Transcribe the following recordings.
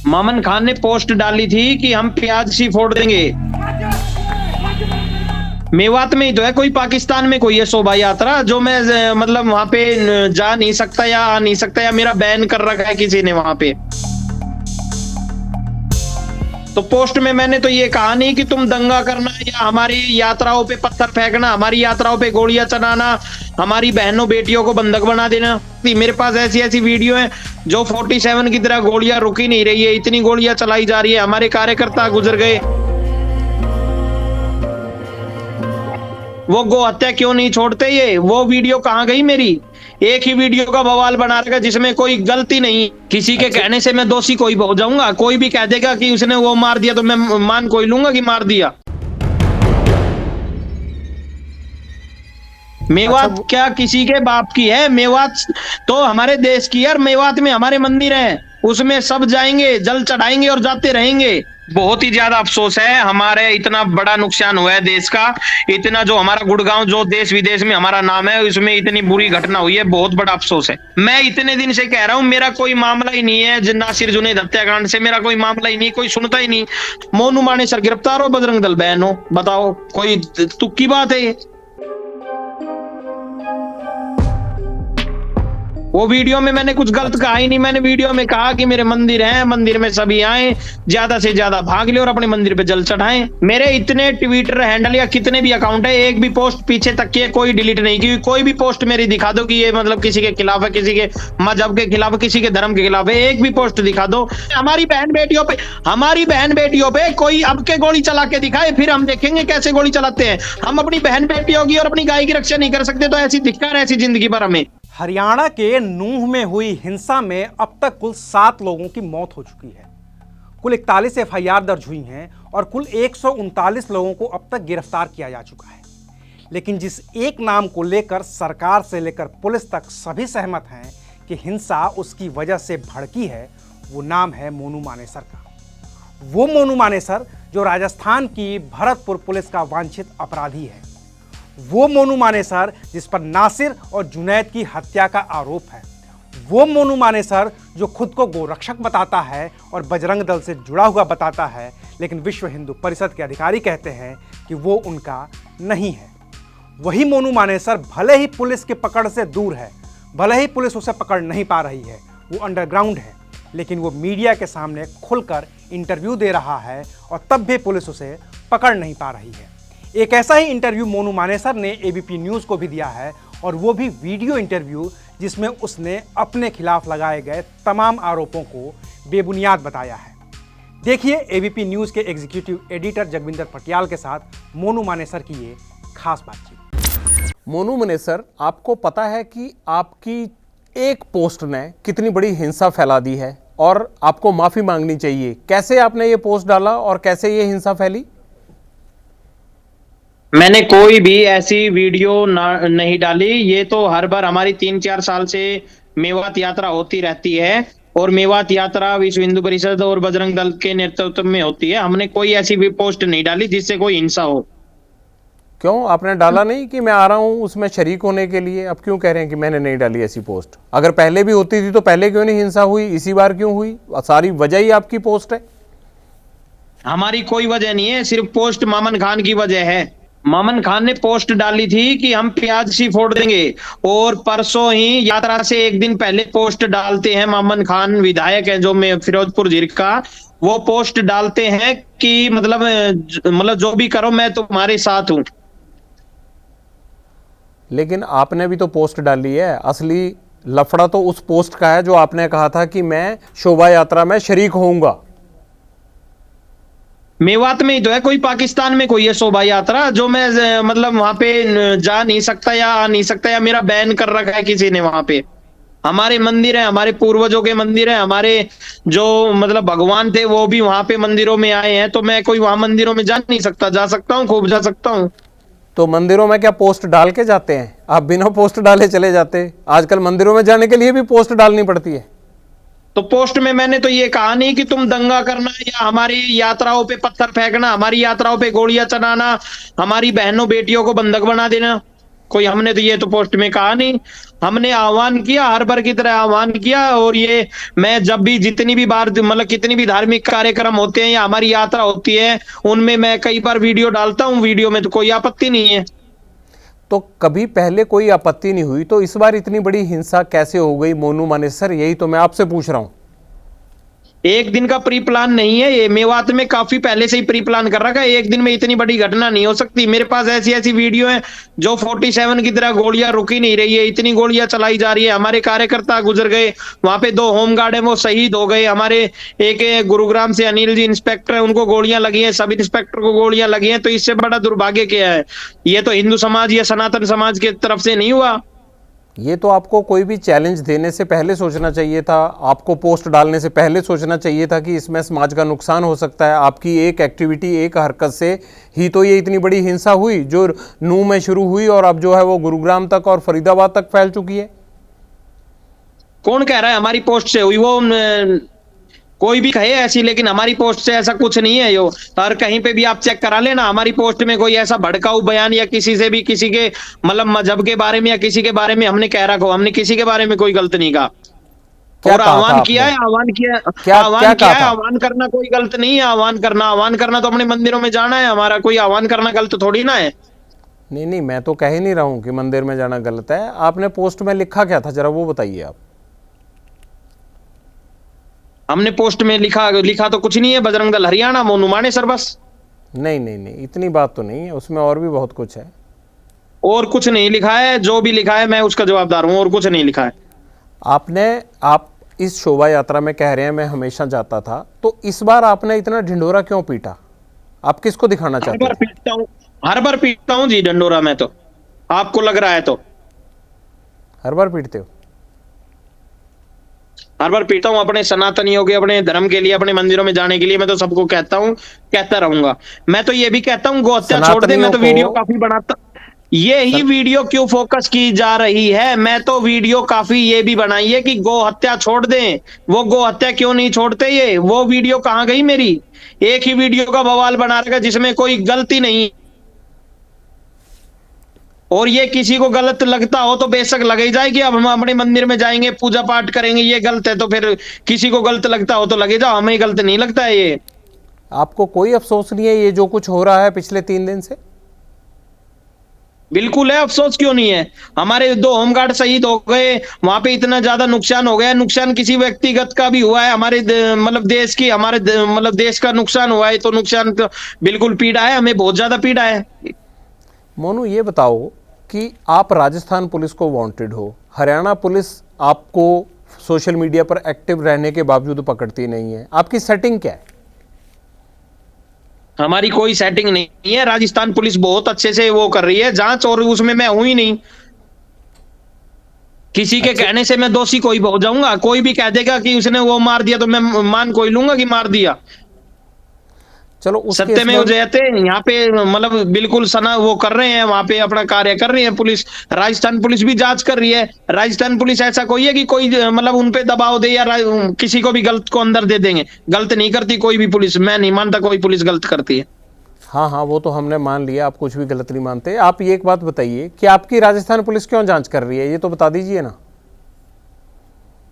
मामन खान ने पोस्ट डाली थी कि हम प्याज सी फोड़ देंगे। मेवात में ही तो है, कोई पाकिस्तान में कोई है शोभा यात्रा जो मैं मतलब वहां पे जा नहीं सकता या आ नहीं सकता, या मेरा बैन कर रखा है किसी ने वहां पे। तो पोस्ट में मैंने तो ये कहा नहीं कि तुम दंगा करना या हमारी यात्राओं पे पत्थर फेंकना, हमारी यात्राओं पे गोलियां चलाना, हमारी बहनों बेटियों को बंधक बना देना। मेरे पास ऐसी ऐसी वीडियो है जो 47 की तरह गोलियां रुक ही नहीं रही है, इतनी गोलियां चलाई जा रही है, हमारे कार्यकर्ता गुजर गए। वो गो हत्या क्यों नहीं छोड़ते, ये वो वीडियो कहाँ गई मेरी? एक ही वीडियो का बवाल बना रखा जिसमें कोई गलती नहीं, किसी के कहने से मैं दोषी कोई हो जाऊंगा? कोई भी कह देगा कि उसने वो मार दिया तो मैं मान कोई लूंगा कि मार दिया। मेवात क्या किसी के बाप की है? मेवात तो हमारे देश की है, और मेवात में हमारे मंदिर हैं, उसमें सब जाएंगे, जल चढ़ाएंगे और जाते रहेंगे। बहुत ही ज्यादा अफसोस है, हमारे इतना बड़ा नुकसान हुआ है देश का, इतना जो हमारा गुड़गांव जो देश विदेश में हमारा नाम है, उसमें इतनी बुरी घटना हुई है, बहुत बड़ा अफसोस है। मैं इतने दिन से कह रहा हूं, मेरा कोई मामला ही नहीं है नासिर जुनैद हत्याकांड से, मेरा कोई मामला ही नहीं, कोई सुनता ही नहीं। मोनू मानेसर गिरफ्तार हो, बजरंग दल बैन हो, बताओ कोई तुक्की बात है ये? वो वीडियो में मैंने कुछ गलत कहा ही नहीं, मैंने वीडियो में कहा कि मेरे मंदिर हैं, मंदिर में सभी आए, ज्यादा से ज्यादा भाग ले और अपने मंदिर पे जल चढ़ाएं। मेरे इतने ट्विटर हैंडल या कितने भी अकाउंट है, एक भी पोस्ट पीछे तक की कोई डिलीट नहीं की। कोई भी पोस्ट मेरी दिखा दो कि ये मतलब किसी के खिलाफ है, किसी के मजहब के खिलाफ है, किसी के धर्म के खिलाफ है, एक भी पोस्ट दिखा दो। हमारी बहन बेटियों पे कोई अब के गोली चला के दिखाए, फिर हम देखेंगे कैसे गोली चलाते हैं। हम अपनी बहन बेटियों की और अपनी गाय की रक्षा नहीं कर सकते तो ऐसी धिक्कार, ऐसी जिंदगी पर हमें। हरियाणा के नूंह में हुई हिंसा में अब तक कुल 7 लोगों की मौत हो चुकी है। कुल 41 एफआईआर दर्ज हुई हैं और कुल 139 लोगों को अब तक गिरफ्तार किया जा चुका है। लेकिन जिस एक नाम को लेकर सरकार से लेकर पुलिस तक सभी सहमत हैं कि हिंसा उसकी वजह से भड़की है, वो नाम है मोनू मानेसर का। वो मोनू मानेसर जो राजस्थान की भरतपुर पुलिस का वांछित अपराधी है। वो मोनू मानेसर जिस पर नासिर और जुनैद की हत्या का आरोप है। वो मोनू मानेसर जो खुद को गोरक्षक बताता है और बजरंग दल से जुड़ा हुआ बताता है, लेकिन विश्व हिंदू परिषद के अधिकारी कहते हैं कि वो उनका नहीं है। वही मोनू मानेसर भले ही पुलिस की पकड़ से दूर है, भले ही पुलिस उसे पकड़ नहीं पा रही है, वो अंडरग्राउंड है, लेकिन वो मीडिया के सामने खुलकर इंटरव्यू दे रहा है और तब भी पुलिस उसे पकड़ नहीं पा रही है। एक ऐसा ही इंटरव्यू मोनू मानेसर ने एबीपी न्यूज़ को भी दिया है, और वो भी वीडियो इंटरव्यू, जिसमें उसने अपने खिलाफ लगाए गए तमाम आरोपों को बेबुनियाद बताया है। देखिए एबीपी न्यूज़ के एग्जीक्यूटिव एडिटर जगविंदर पटियाल के साथ मोनू मानेसर की ये खास बातचीत। मोनू मानेसर, आपको पता है कि आपकी एक पोस्ट ने कितनी बड़ी हिंसा फैला दी है और आपको माफ़ी मांगनी चाहिए। कैसे आपने ये पोस्ट डाला और कैसे ये हिंसा फैली? मैंने कोई भी ऐसी वीडियो नहीं डाली। ये तो हर बार हमारी 3-4 साल से मेवात यात्रा होती रहती है, और मेवात यात्रा विश्व हिंदू परिषद और बजरंग दल के नेतृत्व में होती है। हमने कोई ऐसी भी पोस्ट नहीं डाली जिससे कोई हिंसा हो। क्यों आपने डाला नहीं कि मैं आ रहा हूं उसमें शरीक होने के लिए? अब क्यों कह रहे हैं कि मैंने नहीं डाली ऐसी पोस्ट? अगर पहले भी होती थी तो पहले क्यों नहीं हिंसा हुई, इसी बार क्यों हुई? सारी वजह ही आपकी पोस्ट है। हमारी कोई वजह नहीं है, सिर्फ पोस्ट मामन खान की वजह है। मामन खान ने पोस्ट डाली थी कि हम प्याज सी फोड़ देंगे, और परसों ही यात्रा से एक दिन पहले पोस्ट डालते हैं मामन खान, विधायक है जो मैं फिरोजपुर झीर का, वो पोस्ट डालते हैं कि मतलब जो भी करो मैं तुम्हारे साथ हूं। लेकिन आपने भी तो पोस्ट डाली है। असली लफड़ा तो उस पोस्ट का है जो आपने कहा था कि मैं शोभा यात्रा में शरीक होऊंगा। मेवात में ही तो है, कोई पाकिस्तान में कोई है शोभा यात्रा जो मैं मतलब वहां पे जा नहीं सकता या आ नहीं सकता, या मेरा बैन कर रखा है किसी ने वहां पे। हमारे मंदिर है, हमारे पूर्वजों के मंदिर है, हमारे जो मतलब भगवान थे वो भी वहां पे मंदिरों में आए हैं, तो मैं कोई वहां मंदिरों में जा नहीं सकता? जा सकता हूँ, खूब जा सकता हूँ। तो मंदिरों में क्या पोस्ट डाल के जाते हैं? आप बिना पोस्ट डाले चले जाते? आजकल मंदिरों में जाने के लिए भी पोस्ट डालनी पड़ती है। तो पोस्ट में मैंने तो ये कहा नहीं कि तुम दंगा करना या हमारी यात्राओं पे पत्थर फेंकना, हमारी यात्राओं पे गोलियां चलाना, हमारी बहनों बेटियों को बंधक बना देना। कोई हमने तो ये तो पोस्ट में कहा नहीं। हमने आह्वान किया, हर बार की तरह आह्वान किया। और ये मैं जब भी जितनी भी बार मतलब कितनी भी धार्मिक कार्यक्रम होते हैं या हमारी यात्रा होती है, उनमें मैं कई बार वीडियो डालता हूँ। वीडियो में तो कोई आपत्ति नहीं है। तो कभी पहले कोई आपत्ति नहीं हुई, तो इस बार इतनी बड़ी हिंसा कैसे हो गई मोनू मानेसर? यही तो मैं आपसे पूछ रहा हूं। एक दिन का प्री प्लान नहीं है ये। मेवात में काफी पहले से ही प्री प्लान कर रखा है। एक दिन में इतनी बड़ी घटना नहीं हो सकती। मेरे पास ऐसी ऐसी वीडियो है जो 47 की तरह गोलियां रुकी नहीं रही है, इतनी गोलियां चलाई जा रही है। हमारे कार्यकर्ता गुजर गए, वहां पे 2 होमगार्ड है वो शहीद हो गए। हमारे एक गुरुग्राम से अनिल जी इंस्पेक्टर है, उनको गोलियां लगी है, सब इंस्पेक्टर को गोलियां लगी हैं। तो इससे बड़ा दुर्भाग्य क्या है? ये तो हिंदू समाज या सनातन समाज की तरफ से नहीं हुआ। ये तो आपको कोई भी चैलेंज देने से पहले सोचना चाहिए था, आपको पोस्ट डालने से पहले सोचना चाहिए था कि इसमें समाज का नुकसान हो सकता है। आपकी एक एक्टिविटी, एक हरकत से ही तो ये इतनी बड़ी हिंसा हुई जो नूह में शुरू हुई और अब जो है वो गुरुग्राम तक और फरीदाबाद तक फैल चुकी है। कौन कह रहा है हमारी पोस्ट से हुई? वो कोई भी कहे ऐसी, लेकिन हमारी पोस्ट से ऐसा कुछ नहीं है। यो और कहीं पे भी आप चेक करा लेना, हमारी पोस्ट में कोई ऐसा भड़काऊ बयान या किसी से भी किसी के मतलब मजहब के बारे में या किसी के बारे में हमने कह रखा हो। हमने किसी के बारे में कोई गलत नहीं कहा। और आह्वान किया है, आह्वान किया, आह्वान किया है। आह्वान करना कोई गलत नहीं है। आह्वान करना तो अपने मंदिरों में जाना है। हमारा कोई आह्वान करना गलत थोड़ी ना है। नहीं नहीं, मैं तो कह ही नहीं रहा हूं कि मंदिर में जाना गलत है। आपने पोस्ट में लिखा क्या था, जरा वो बताइए आप। हमने पोस्ट में लिखा तो कुछ नहीं है। बजरंग दल हरियाणा, मोनू मानेसर, बस। नहीं नहीं नहीं, इतनी बात तो नहीं है, उसमें और भी बहुत कुछ है। और कुछ नहीं लिखा है। जो भी लिखा है मैं उसका जवाबदार हूं, और कुछ नहीं लिखा है। आप इस शोभा यात्रा में कह रहे हैं मैं हमेशा जाता था, तो इस बार आपने इतना ढिंढोरा क्यों पीटा? आप किसको दिखाना चाहते हैं? हर बार पीटता हूं जी ढिंढोरा में। तो आपको लग रहा है तो हर बार पीटते हो? हर बार पीटता हूं अपने सनातनियों के, अपने धर्म के लिए, अपने मंदिरों में जाने के लिए। मैं तो सबको कहता हूं, कहता रहूंगा। मैं तो ये भी कहता हूं गौ हत्या छोड़ दे। मैं तो वीडियो काफी बनाता। ये ही वीडियो क्यों फोकस की जा रही है? मैं तो वीडियो काफी ये भी बनाई है कि गौ हत्या छोड़ दें। वो गौ हत्या क्यों नहीं छोड़ते? ये वो वीडियो कहां गई मेरी? एक ही वीडियो का बवाल बना रखा जिसमें कोई गलती नहीं। और ये किसी को गलत लगता हो तो बेशक लगे जाए कि अब हम अपने मंदिर में जाएंगे, पूजा पाठ करेंगे, ये गलत है। तो फिर किसी को गलत लगता हो तो लगे जाओ, हमें गलत नहीं लगता है ये। आपको कोई अफसोस नहीं है ये जो कुछ हो रहा है पिछले 3 दिन से? बिल्कुल है, अफसोस क्यों नहीं है। हमारे 2 होमगार्ड शहीद हो गए, वहां पे इतना ज्यादा नुकसान हो गया। नुकसान किसी व्यक्तिगत का भी हुआ है, हमारे मतलब देश की, हमारे मतलब देश का नुकसान हुआ है। तो नुकसान तो बिल्कुल पीड़ा है, हमें बहुत ज्यादा पीड़ा है। मोनू ये बताओ कि आप राजस्थान पुलिस को वांटेड हो, हरियाणा पुलिस आपको सोशल मीडिया पर एक्टिव रहने के बावजूद पकड़ती नहीं है, आपकी सेटिंग क्या है? हमारी कोई सेटिंग नहीं है। राजस्थान पुलिस बहुत अच्छे से वो कर रही है जांच, और उसमें मैं हूं ही नहीं। किसी के कहने से मैं दोषी कोई हो जाऊंगा? कोई भी कह देगा कि उसने वो मार दिया तो मैं मान कोई लूंगा कि मार दिया। चलो उस सत्य में वो जयते यहाँ पे मतलब बिल्कुल सना वो कर रहे हैं, वहां पे अपना कार्य कर रही है पुलिस। राजस्थान पुलिस भी जांच कर रही है। राजस्थान पुलिस ऐसा कोई है कि कोई मतलब उनपे दबाव दे या किसी को भी गलत को अंदर दे देंगे? गलत नहीं करती कोई भी पुलिस। मैं नहीं मानता कोई पुलिस गलत करती है। हाँ हाँ, वो तो हमने मान लिया, आप कुछ भी गलत नहीं मानते। आप ये एक बात बताइए कि आपकी राजस्थान पुलिस क्यों जांच कर रही है, ये तो बता दीजिए ना।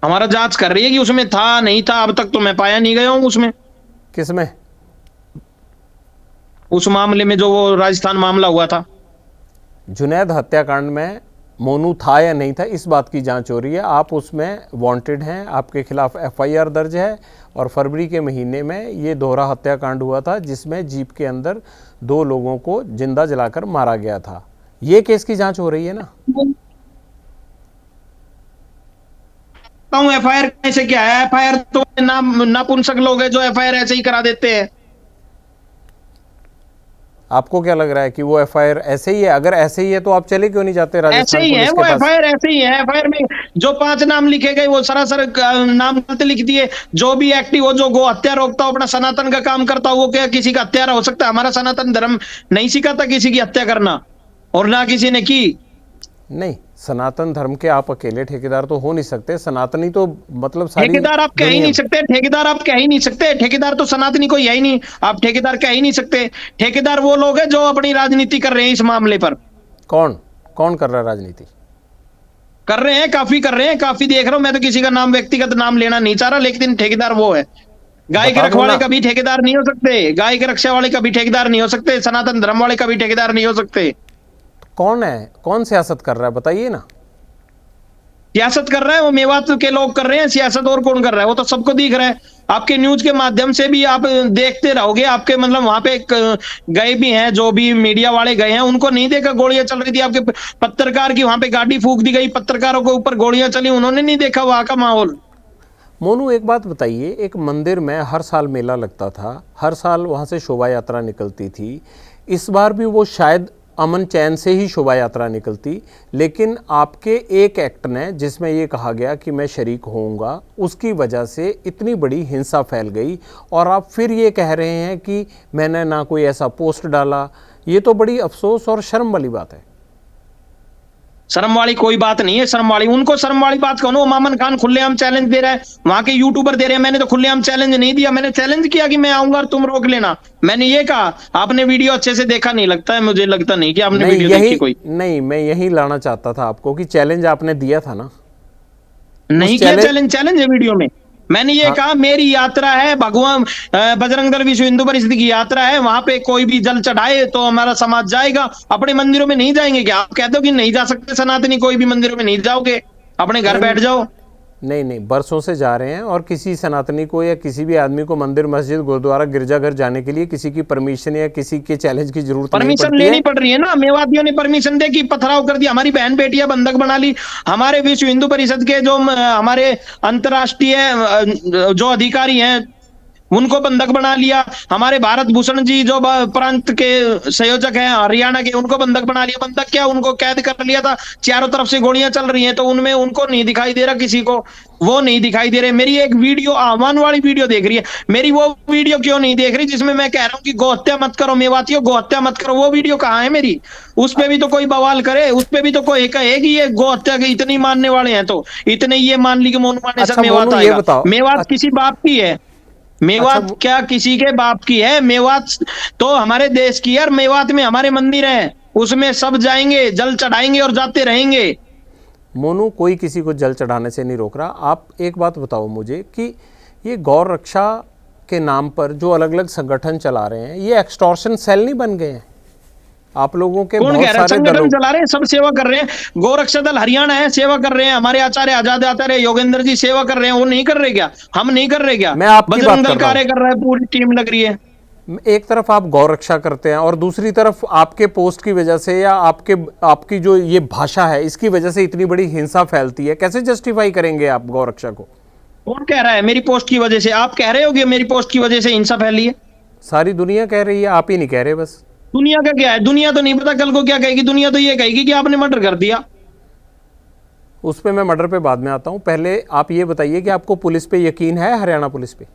हमारा जांच कर रही है कि उसमें था नहीं था। अब तक तो मैं पाया नहीं गया हूँ उसमें। किसमें? उस मामले में जो वो राजस्थान मामला हुआ था, जुनैद हत्याकांड में मोनू था या नहीं था, इस बात की जांच हो रही है। आप उसमें वांटेड हैं, आपके खिलाफ एफआईआर दर्ज है। और फरवरी के महीने में ये दोहरा हत्याकांड हुआ था जिसमें जीप के अंदर 2 लोगों को जिंदा जलाकर मारा गया था। ये केस की जांच हो रही है ना? एफआईआर कैसे क्या है? एफआईआर तो नापुंसक लोग हैं जो एफआईआर ऐसे ही करा देते हैं। आपको क्या लग रहा है कि वो एफआईआर ऐसे ही है? अगर ऐसे ही है तो आप चले क्यों नहीं जाते राजस्थान ऐसे ही है वो एफआईआर, ऐसे ही है। एफआईआर में जो 5 नाम लिखे गए वो सरासर नाम गलत लिख दिए। जो भी एक्टिव हो, जो गो हत्या रोकता हो, अपना सनातन का काम करता हो, वो क्या किसी का हत्यारा हो सकता है? हमारा सनातन धर्म नहीं सिखाता किसी की हत्या करना, और ना किसी ने की। नहीं, सनातन धर्म के आप अकेले ठेकेदार तो हो नहीं सकते। सनातनी तो मतलब सारी ठेकेदार आप कह ही नहीं सकते। ठेकेदार आप कह ही नहीं सकते। ठेकेदार तो सनातनी कोई है ही नहीं। आप ठेकेदार कह ही नहीं सकते। ठेकेदार वो लोग हैं जो अपनी राजनीति कर रहे हैं इस मामले पर। कौन कौन कर रहा है राजनीति? कर रहे हैं, काफी कर रहे हैं, काफी देख रहा हूं। मैं तो किसी का नाम, व्यक्तिगत नाम लेना नहीं चाह रहा, लेकिन ठेकेदार वो है। गाय के बता दो रखवाले ना। कभी ठेकेदार नहीं हो सकते, गाय के रक्षा वाले कभी ठेकेदार नहीं हो सकते, सनातन धर्म वाले कभी ठेकेदार नहीं हो सकते। कौन है, कौन सियासत कर रहा है, बताइए ना। सियासत कर रहा है वो मेवात के लोग कर रहे हैं सियासत, और कौन कर रहा है? वो तो सबको दिख रहा है। आपके न्यूज के माध्यम से भी आप देखते रहोगे, आपके मतलब वहां पे गए भी हैं, जो भी मीडिया वाले गए हैं, उनको नहीं देखा गोलियां चल रही थी? आपके पत्रकार की वहां पे गाड़ी फूंक दी गई, पत्रकारों के ऊपर गोलियां चली, उन्होंने नहीं देखा वहां का माहौल? मोनू एक बात बताइए, एक मंदिर में हर साल मेला लगता था, हर साल वहाँ से शोभा यात्रा निकलती थी, इस बार भी वो शायद अमन चैन से ही शोभा यात्रा निकलती, लेकिन आपके एक एक्ट ने जिसमें ये कहा गया कि मैं शरीक होऊंगा, उसकी वजह से इतनी बड़ी हिंसा फैल गई, और आप फिर ये कह रहे हैं कि मैंने ना कोई ऐसा पोस्ट डाला। ये तो बड़ी अफसोस और शर्म वाली बात है। शर्म वाली कोई बात नहीं है, शर्म वाली उनको, शर्म वाली बात कौन? वो मामन खान खुलेआम चैलेंज दे रहा है, वहां के यूट्यूबर दे रहे हैं, मैंने तो खुलेआम चैलेंज नहीं दिया। मैंने चैलेंज किया कि मैं आऊंगा और तुम रोक लेना, मैंने ये कहा। आपने वीडियो अच्छे से देखा नहीं लगता है, मुझे लगता नहीं कि आपने वीडियो देखी कोई। नहीं, मैं यही लाना चाहता था आपको कि चैलेंज आपने दिया था ना। नहीं किया चैलेंज, चैलेंज है वीडियो में। मैंने ये कहा मेरी यात्रा है, भगवान बजरंग दल विश्व हिंदू परिषद की यात्रा है, वहां पे कोई भी जल चढ़ाए तो हमारा समाज जाएगा। अपने मंदिरों में नहीं जाएंगे क्या? आप कहते हो कि नहीं जा सकते सनातनी, कोई भी मंदिरों में नहीं जाओगे, अपने घर बैठ जाओ। नहीं, बरसों से जा रहे हैं, और किसी सनातनी को या किसी भी आदमी को मंदिर, मस्जिद, गुरुद्वारा, गिरजाघर जाने के लिए किसी की परमिशन या किसी के चैलेंज की जरूरत नहीं परमिशन पड़ती लेनी है। पड़ रही है ना। मेवातियों ने परमिशन दे की पथराव कर दिया, हमारी बहन बेटियां बंधक बना ली। हमारे विश्व हिंदू परिषद के जो हमारे अंतर्राष्ट्रीय जो अधिकारी हैं उनको बंधक बना लिया। हमारे भारत भूषण जी जो प्रांत के संयोजक हैं हरियाणा के, उनको बंधक बना लिया। बंधक क्या, उनको कैद कर लिया था। चारों तरफ से गोलियां चल रही हैं तो उनमें उनको नहीं दिखाई दे रहा, किसी को वो नहीं दिखाई दे रहे। मेरी एक वीडियो आह्वान वाली वीडियो देख रही है, मेरी वो वीडियो क्यों नहीं देख रही जिसमें मैं कह रहा हूँ कि गोहत्या मत करो मेवातियों, गोहत्या मत करो? वो वीडियो कहाँ है मेरी? उस पे भी तो कोई बवाल करे, उस पे भी तो कोई कहे कि ये गोहत्या के इतनी मानने वाले हैं, तो इतने ये मान ली कि मोनू माने अच्छा, सब मेवात मोनू, ये आएगा। बताओ। मेवात किसी बाप की है? मेवात अच्छा, क्या किसी के बाप की है? मेवात तो हमारे देश की है, और मेवात में हमारे मंदिर है, उसमें सब जाएंगे, जल चढ़ाएंगे और जाते रहेंगे। मोनू, कोई किसी को जल चढ़ाने से नहीं रोक रहा। आप एक बात बताओ मुझे कि ये गौ रक्षा के नाम पर जो अलग अलग संगठन चला रहे हैं, ये एक्सटॉर्शन सेल नहीं बन गए हैं आप लोगों के? कौन बहुत कह रहा है? सारे संगठन दलों, चला रहे हैं, सब सेवा कर रहे हैं। गोरक्षा दल हरियाणा है, सेवा कर रहे हैं। हमारे आचार्य आजाद आचार्य योगेंद्र जी सेवा कर रहे हैं, वो नहीं कर रहे क्या? हम नहीं कर रहे क्या? मैं आपकी बात बजरंग कर दल रहा हूं। कार्य कर रहा है, पूरी टीम लग रही है। एक तरफ आप गौ रक्षा करते हैं और दूसरी तरफ आपके पोस्ट की वजह से या आपकी जो ये भाषा है इसकी वजह से इतनी बड़ी हिंसा फैलती है। कैसे जस्टिफाई करेंगे आप गौ रक्षा को? कौन कह रहा है मेरी पोस्ट की वजह से? आप कह रहे हो कि मेरी पोस्ट की वजह से हिंसा फैली है? सारी दुनिया कह रही है, आप ही नहीं कह रहे बस। दुनिया का क्या है? दुनिया तो नहीं पता कल को क्या कहेगी। दुनिया तो ये कहेगी कि आपने मर्डर कर दिया। उस पे मैं मर्डर पे बाद में आता हूं। पहले आप ये बताइए कि आपको पुलिस पे यकीन है, हरियाणा पुलिस पे?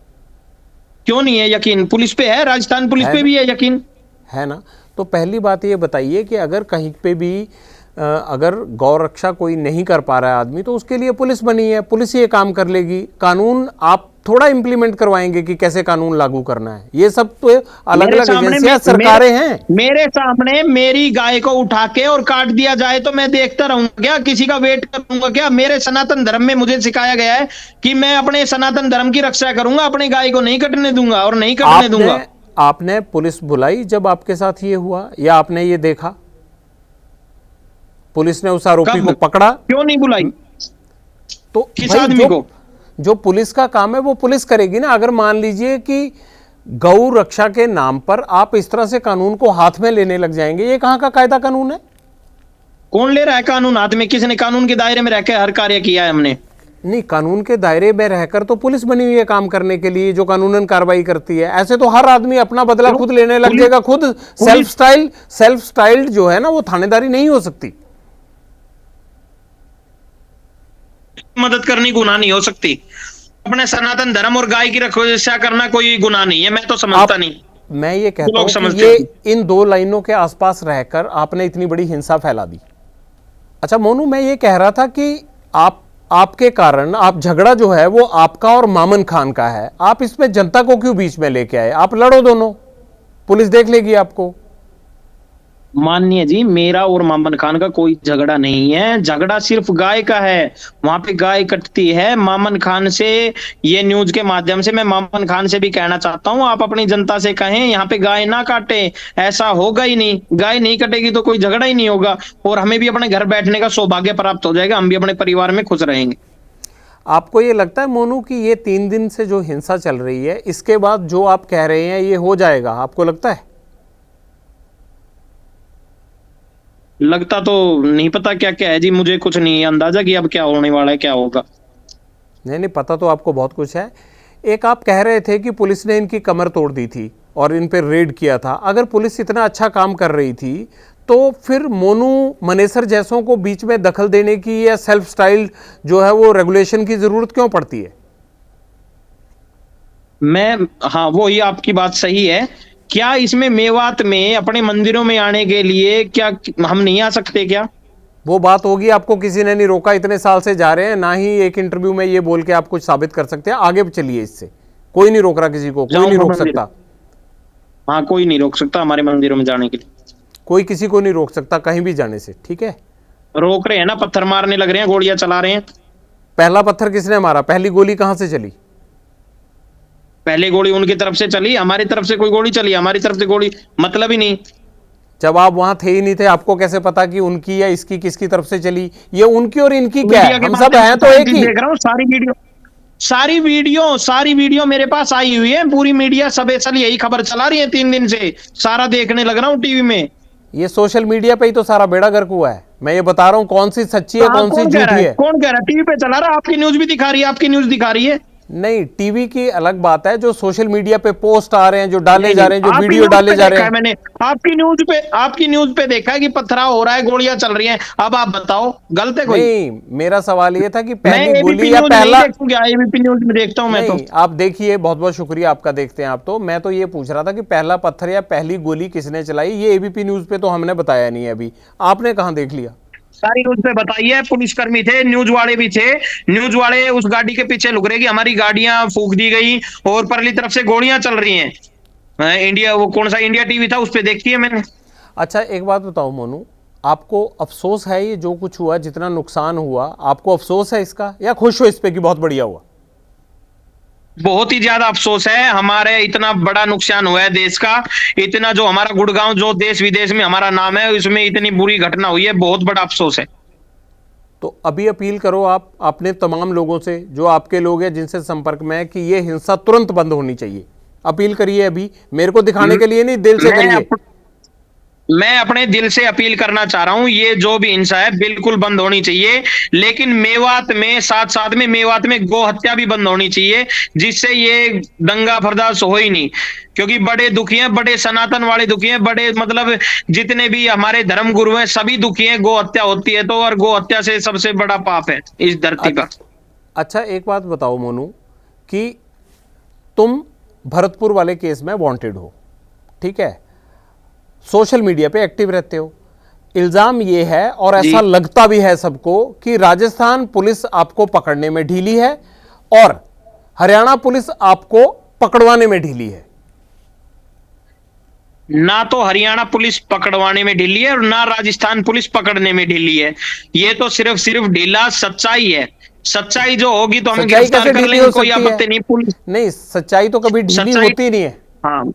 क्यों नहीं है यकीन? पुलिस पे है, राजस्थान पुलिस पे भी है यकीन, है ना? तो पहली बात ये बताइए कि अगर कहीं पे भी अगर गौ रक्षा कोई नहीं कर पा रहा है आदमी, तो उसके लिए पुलिस बनी है, पुलिस ये काम कर लेगी। कानून आप थोड़ा इंप्लीमेंट करवाएंगे कि कैसे कानून लागू करना है। ये सब तो अलग अलग एजेंसियां, सरकारें हैं। मेरे सामने मेरी गाय को उठा के और काट दिया जाए तो मैं देखता रहूंगा क्या? किसी का वेट करूंगा क्या? मेरे सनातन धर्म में मुझे सिखाया गया है कि मैं अपने सनातन धर्म की रक्षा करूंगा, अपनी गाय को नहीं कटने दूंगा और नहीं कटने दूंगा। आपने पुलिस बुलाई जब आपके साथ ये हुआ, या आपने ये देखा पुलिस ने उस आरोपी को पकड़ा? क्यों नहीं बुलाई? तो किस आदमी को? जो पुलिस का काम है वो पुलिस करेगी ना। अगर मान लीजिए कि गौ रक्षा के नाम पर आप इस तरह से कानून को हाथ में लेने लग जाएंगे, ये कहां का कायदा कानून है? कौन ले रहा है कानून हाथ में? किसने कानून के दायरे में रहकर हर कार्य किया है हमने? नहीं, कानून के दायरे में रहकर तो पुलिस बनी हुई है काम करने के लिए, जो कानूनन कार्रवाई करती है। ऐसे तो हर आदमी अपना बदला खुद लेने लग जाएगा। खुद सेल्फ स्टाइल्ड जो है ना, वो थानेदारी नहीं हो सकती। मदद करनी गुनाह नहीं हो सकती। अपने सनातन धर्म और गाय की रक्षा करना कोई गुनाह नहीं है, मैं तो समझता नहीं। मैं ये कहता हूं कि ये इन दो लाइनों के आसपास रहकर आपने इतनी बड़ी हिंसा फैला दी। अच्छा मोनू, मैं ये कह रहा था कि आपके कारण आप झगड़ा जो है वो आपका और मामन खान का है। आप इसमें जनता को क्यों बीच में लेके आए? आप लड़ो दोनों, पुलिस देख लेगी आपको। माननीय जी, मेरा और मामन खान का कोई झगड़ा नहीं है, झगड़ा सिर्फ गाय का है। वहां पे गाय कटती है। मामन खान से, ये न्यूज के माध्यम से मैं मामन खान से भी कहना चाहता हूँ, आप अपनी जनता से कहें यहाँ पे गाय ना काटे। ऐसा होगा ही नहीं, गाय नहीं कटेगी तो कोई झगड़ा ही नहीं होगा, और हमें भी अपने घर बैठने का सौभाग्य प्राप्त हो जाएगा, हम भी अपने परिवार में खुश रहेंगे। आपको ये लगता है मोनू कि ये 3 दिन से जो हिंसा चल रही है, इसके बाद जो आप कह रहे हैं ये हो जाएगा, आपको लगता है? लगता तो नहीं, पता क्या क्या है जी, मुझे कुछ नहीं अंदाजा कि अब क्या होने वाला है, क्या होगा। नहीं नहीं, पता तो आपको बहुत कुछ है। एक आप कह रहे थे कि पुलिस ने इनकी कमर तोड़ दी थी और इन पर रेड किया था। अगर पुलिस इतना अच्छा काम कर रही थी तो फिर मोनू मनेसर जैसों को बीच में दखल देने की या सेल्फ स्टाइल जो है वो रेगुलेशन की जरूरत क्यों पड़ती है? हाँ, वो ही आपकी बात सही है। क्या इसमें मेवात में अपने मंदिरों में आने के लिए क्या हम नहीं आ सकते क्या? वो बात होगी, आपको किसी ने नहीं रोका, इतने साल से जा रहे हैं, ना ही एक इंटरव्यू में ये बोल के आप कुछ साबित कर सकते हैं। आगे चलिए, इससे कोई नहीं रोक रहा किसी को, कोई नहीं रोक सकता। हाँ, कोई नहीं रोक सकता हमारे मंदिरों में जाने के लिए। कोई किसी को नहीं रोक सकता कहीं भी जाने से, ठीक है? रोक रहे हैं ना, पत्थर मारने लग रहे हैं, गोलियां चला रहे हैं। पहला पत्थर किसने मारा? पहली गोली कहां से चली? पहले गोली उनकी तरफ से चली, हमारी तरफ से कोई गोली चली? हमारी तरफ से गोली मतलब ही नहीं। जब आप वहां थे ही नहीं थे, आपको कैसे पता कि उनकी या इसकी किसकी तरफ से चली? ये उनकी और इनकी क्या है? हम सब हैं तो एक ही। देख रहा हूँ सारी वीडियो मेरे पास आई हुई है, पूरी मीडिया सब असल यही खबर चला रही है 3 दिन से, सारा देखने लग रहा हूँ टीवी में। ये सोशल मीडिया पे ही तो सारा बेड़ा गर्क हुआ है। मैं ये बता रहा हूँ कौन सी सच्ची है, कौन सी झूठी है। कौन कह रहा है? टीवी पे चला रहा, आपकी न्यूज भी दिखा रही है, आपकी न्यूज दिखा रही है। नहीं, टीवी की अलग बात है, जो सोशल मीडिया पे पोस्ट आ रहे हैं, जो डाले जा रहे हैं, जो वीडियो डाले जा रहे हैं। मैंने आपकी न्यूज पे देखा है कि पथराव हो रहा है, गोलियां चल रही हैं। अब आप बताओ, गलत है कोई? नहीं, मेरा सवाल ये था कि मैं पहली गोली एबीपी या न्यूज पहला। नहीं देखूंगा, एबीपी न्यूज में देखता हूं मैं तो। नहीं, आप देखिए, बहुत बहुत शुक्रिया आपका, देखते हैं आप तो। मैं तो ये पूछ रहा था कि पहला पत्थर या पहली गोली किसने चलाई, ये एबीपी न्यूज पे तो हमने बताया नहीं है अभी। आपने कहां देख लिया? सारी न्यूज पे बताइए, पुलिसकर्मी थे, न्यूज वाले भी थे। न्यूज वाले उस गाड़ी के पीछे लुक रहे कि हमारी गाड़ियां फूक दी गई और परली तरफ से गोलियां चल रही हैं। इंडिया, वो कौन सा इंडिया टीवी था, उस पे देखी है मैंने। अच्छा, एक बात बताओ मोनू, आपको अफसोस है ये जो कुछ हुआ, जितना नुकसान हुआ, आपको अफसोस है इसका, या खुश हो इस पे कि बहुत बढ़िया हुआ? बहुत ही ज्यादा अफसोस है। हमारे इतना बड़ा नुकसान हुआ है देश का, इतना जो हमारा गुड़गांव जो देश विदेश में हमारा नाम है, उसमें इतनी बुरी घटना हुई है, बहुत बड़ा अफसोस है। तो अभी अपील करो आप अपने तमाम लोगों से, जो आपके लोग हैं जिनसे संपर्क में है, कि ये हिंसा तुरंत बंद होनी चाहिए। अपील करिए अभी, मेरे को दिखाने के लिए नहीं, दिल से करिए। मैं अपने दिल से अपील करना चाह रहा हूं, ये जो भी हिंसा है बिल्कुल बंद होनी चाहिए। लेकिन मेवात में, साथ साथ में मेवात में गौ हत्या भी बंद होनी चाहिए, जिससे ये दंगा फरदास हो ही नहीं। क्योंकि बड़े दुखी हैं, बड़े सनातन वाले दुखी हैं, बड़े मतलब जितने भी हमारे धर्म गुरु हैं सभी दुखी हैं। गौ हत्या होती है तो, और गौ हत्या से सबसे बड़ा पाप है इस धरती का। अच्छा, एक बात बताओ मोनू, कि तुम भरतपुर वाले केस में वांटेड हो, ठीक है, सोशल मीडिया पे एक्टिव रहते हो। इल्जाम ये है, और ऐसा लगता भी है सबको, कि राजस्थान पुलिस आपको पकड़ने में ढीली है और हरियाणा पुलिस आपको पकड़वाने में ढीली है। ना तो हरियाणा पुलिस पकड़वाने में ढीली है और ना राजस्थान पुलिस पकड़ने में ढीली है। ये तो सिर्फ ढीला सच्चाई है। सच्चाई जो होगी तो हमें गिरफ्तार कर लेंगे, कोई आपत्ति नहीं। पुलिस नहीं, सच्चाई तो कभी ढीली होती नहीं है। हाँ,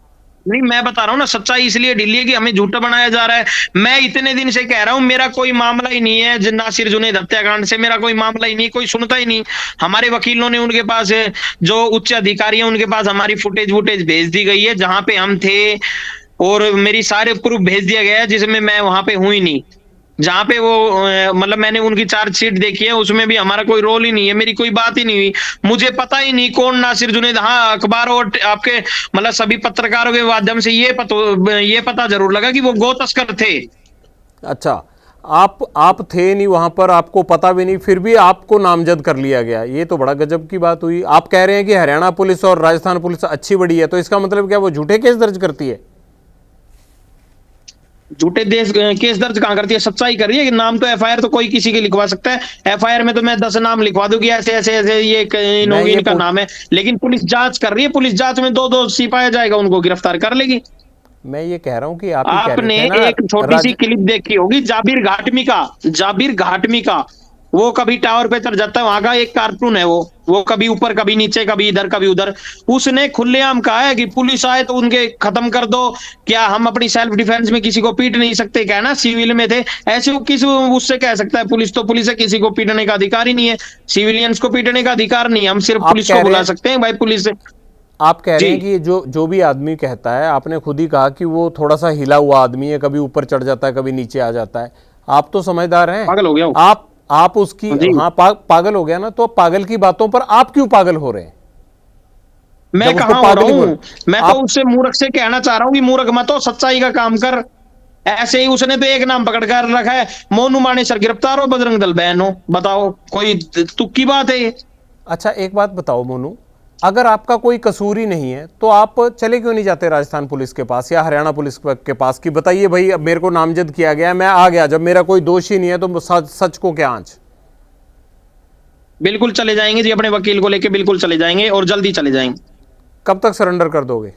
नहीं, मैं बता रहा हूँ ना, सच्चाई इसलिए ढीली है कि हमें झूठा बनाया जा रहा है। मैं इतने दिन से कह रहा हूँ, मेरा कोई मामला ही नहीं है नासिर जुनैद हत्याकांड से, मेरा कोई मामला ही नहीं, कोई सुनता ही नहीं। हमारे वकीलों ने, उनके पास जो उच्च अधिकारी है उनके पास हमारी फुटेज भेज दी गई है जहां पे हम थे, और मेरी सारे प्रूफ भेज दिया गया है, जिसमें मैं वहां पे हूं ही नहीं। जहां पे वो मतलब मैंने उनकी चार्जशीट देखी है, उसमें भी हमारा कोई रोल ही नहीं है, मेरी कोई बात ही नहीं हुई। मुझे पता ही नहीं कौन नासिर जुनैद। हाँ, अखबारों और आपके मतलब सभी पत्रकारों के माध्यम से ये पता जरूर लगा कि वो गौ तस्कर थे। अच्छा, आप थे नहीं वहां पर, आपको पता भी नहीं, फिर भी आपको नामजद कर लिया गया, ये तो बड़ा गजब की बात हुई। आप कह रहे हैं कि हरियाणा पुलिस और राजस्थान पुलिस अच्छी बड़ी है, तो इसका मतलब क्या वो झूठे केस दर्ज करती है? झूठे केस दर्ज कहां करती है, सच्चाई कर रही है। कि नाम तो एफआईआर तो कोई किसी के लिखवा सकता है। एफआईआर में तो मैं 10 नाम लिखवा दूंगी, ऐसे ऐसे ऐसे ये इनका नाम है। लेकिन पुलिस जांच कर रही है, पुलिस जांच में 2 दोषी पाया जाएगा, उनको गिरफ्तार कर लेगी। मैं ये कह रहा हूँ कि आप ही कह आपने रहे थे ना एक छोटी सी क्लिप देखी होगी जाबिर घाटमी का। वो कभी टावर पे चढ़ जाता है, वहां का एक कार्टून है वो कभी ऊपर कभी नीचे कभी इधर कभी उधर। उसने खुलेआम कहा है कि पुलिस आए तो उनके खत्म कर दो, क्या हम अपनी सेल्फ डिफेंस में किसी को पीट नहीं सकते? क्या ना सिविल में थे ऐसे, वो किस उससे कह सकता है? पुलिस तो पुलिस है, किसी को पीटने का अधिकार ही नहीं है, सिविलियंस को पीटने का अधिकार नहीं है। हम सिर्फ आप पुलिस कह को रहे बुला हैं सकते हैं भाई पुलिस। आप कह रहे जी हैं कि जो जो भी आदमी कहता है, आपने खुद ही कहा कि वो थोड़ा सा हिला हुआ आदमी है, कभी ऊपर चढ़ जाता है कभी नीचे आ जाता है। आप तो समझदार हैं। पागल हो गया वो। आप उसकी जी हाँ पागल हो गया ना, तो पागल की बातों पर आप क्यों पागल हो रहे हैं? मैं जब उसको कहाँ हो रहा पागल ही बोल, हूँ? मैं तो आप उससे मूर्ख से कहना चाह रहा हूँ कि मूर्ख मत हो, सच्चाई का काम कर। ऐसे ही उसने तो एक नाम पकड़ कर रखा है, मोनू मानेसर गिरफ्तार हो, बजरंग दल बैन हो। बताओ, कोई तुक्की बात है ये? अच्छा एक बात बताओ मोनू, अगर आपका कोई कसूर ही नहीं है तो आप चले क्यों नहीं जाते राजस्थान पुलिस के पास या हरियाणा पुलिस के पास कि बताइए भाई अब मेरे को नामजद किया गया, मैं आ गया, जब मेरा कोई दोष ही नहीं है तो सच को क्या आंच? बिल्कुल चले जाएंगे जी, अपने वकील को लेके बिल्कुल चले जाएंगे और जल्दी चले जाएंगे। कब तक सरेंडर कर दोगे?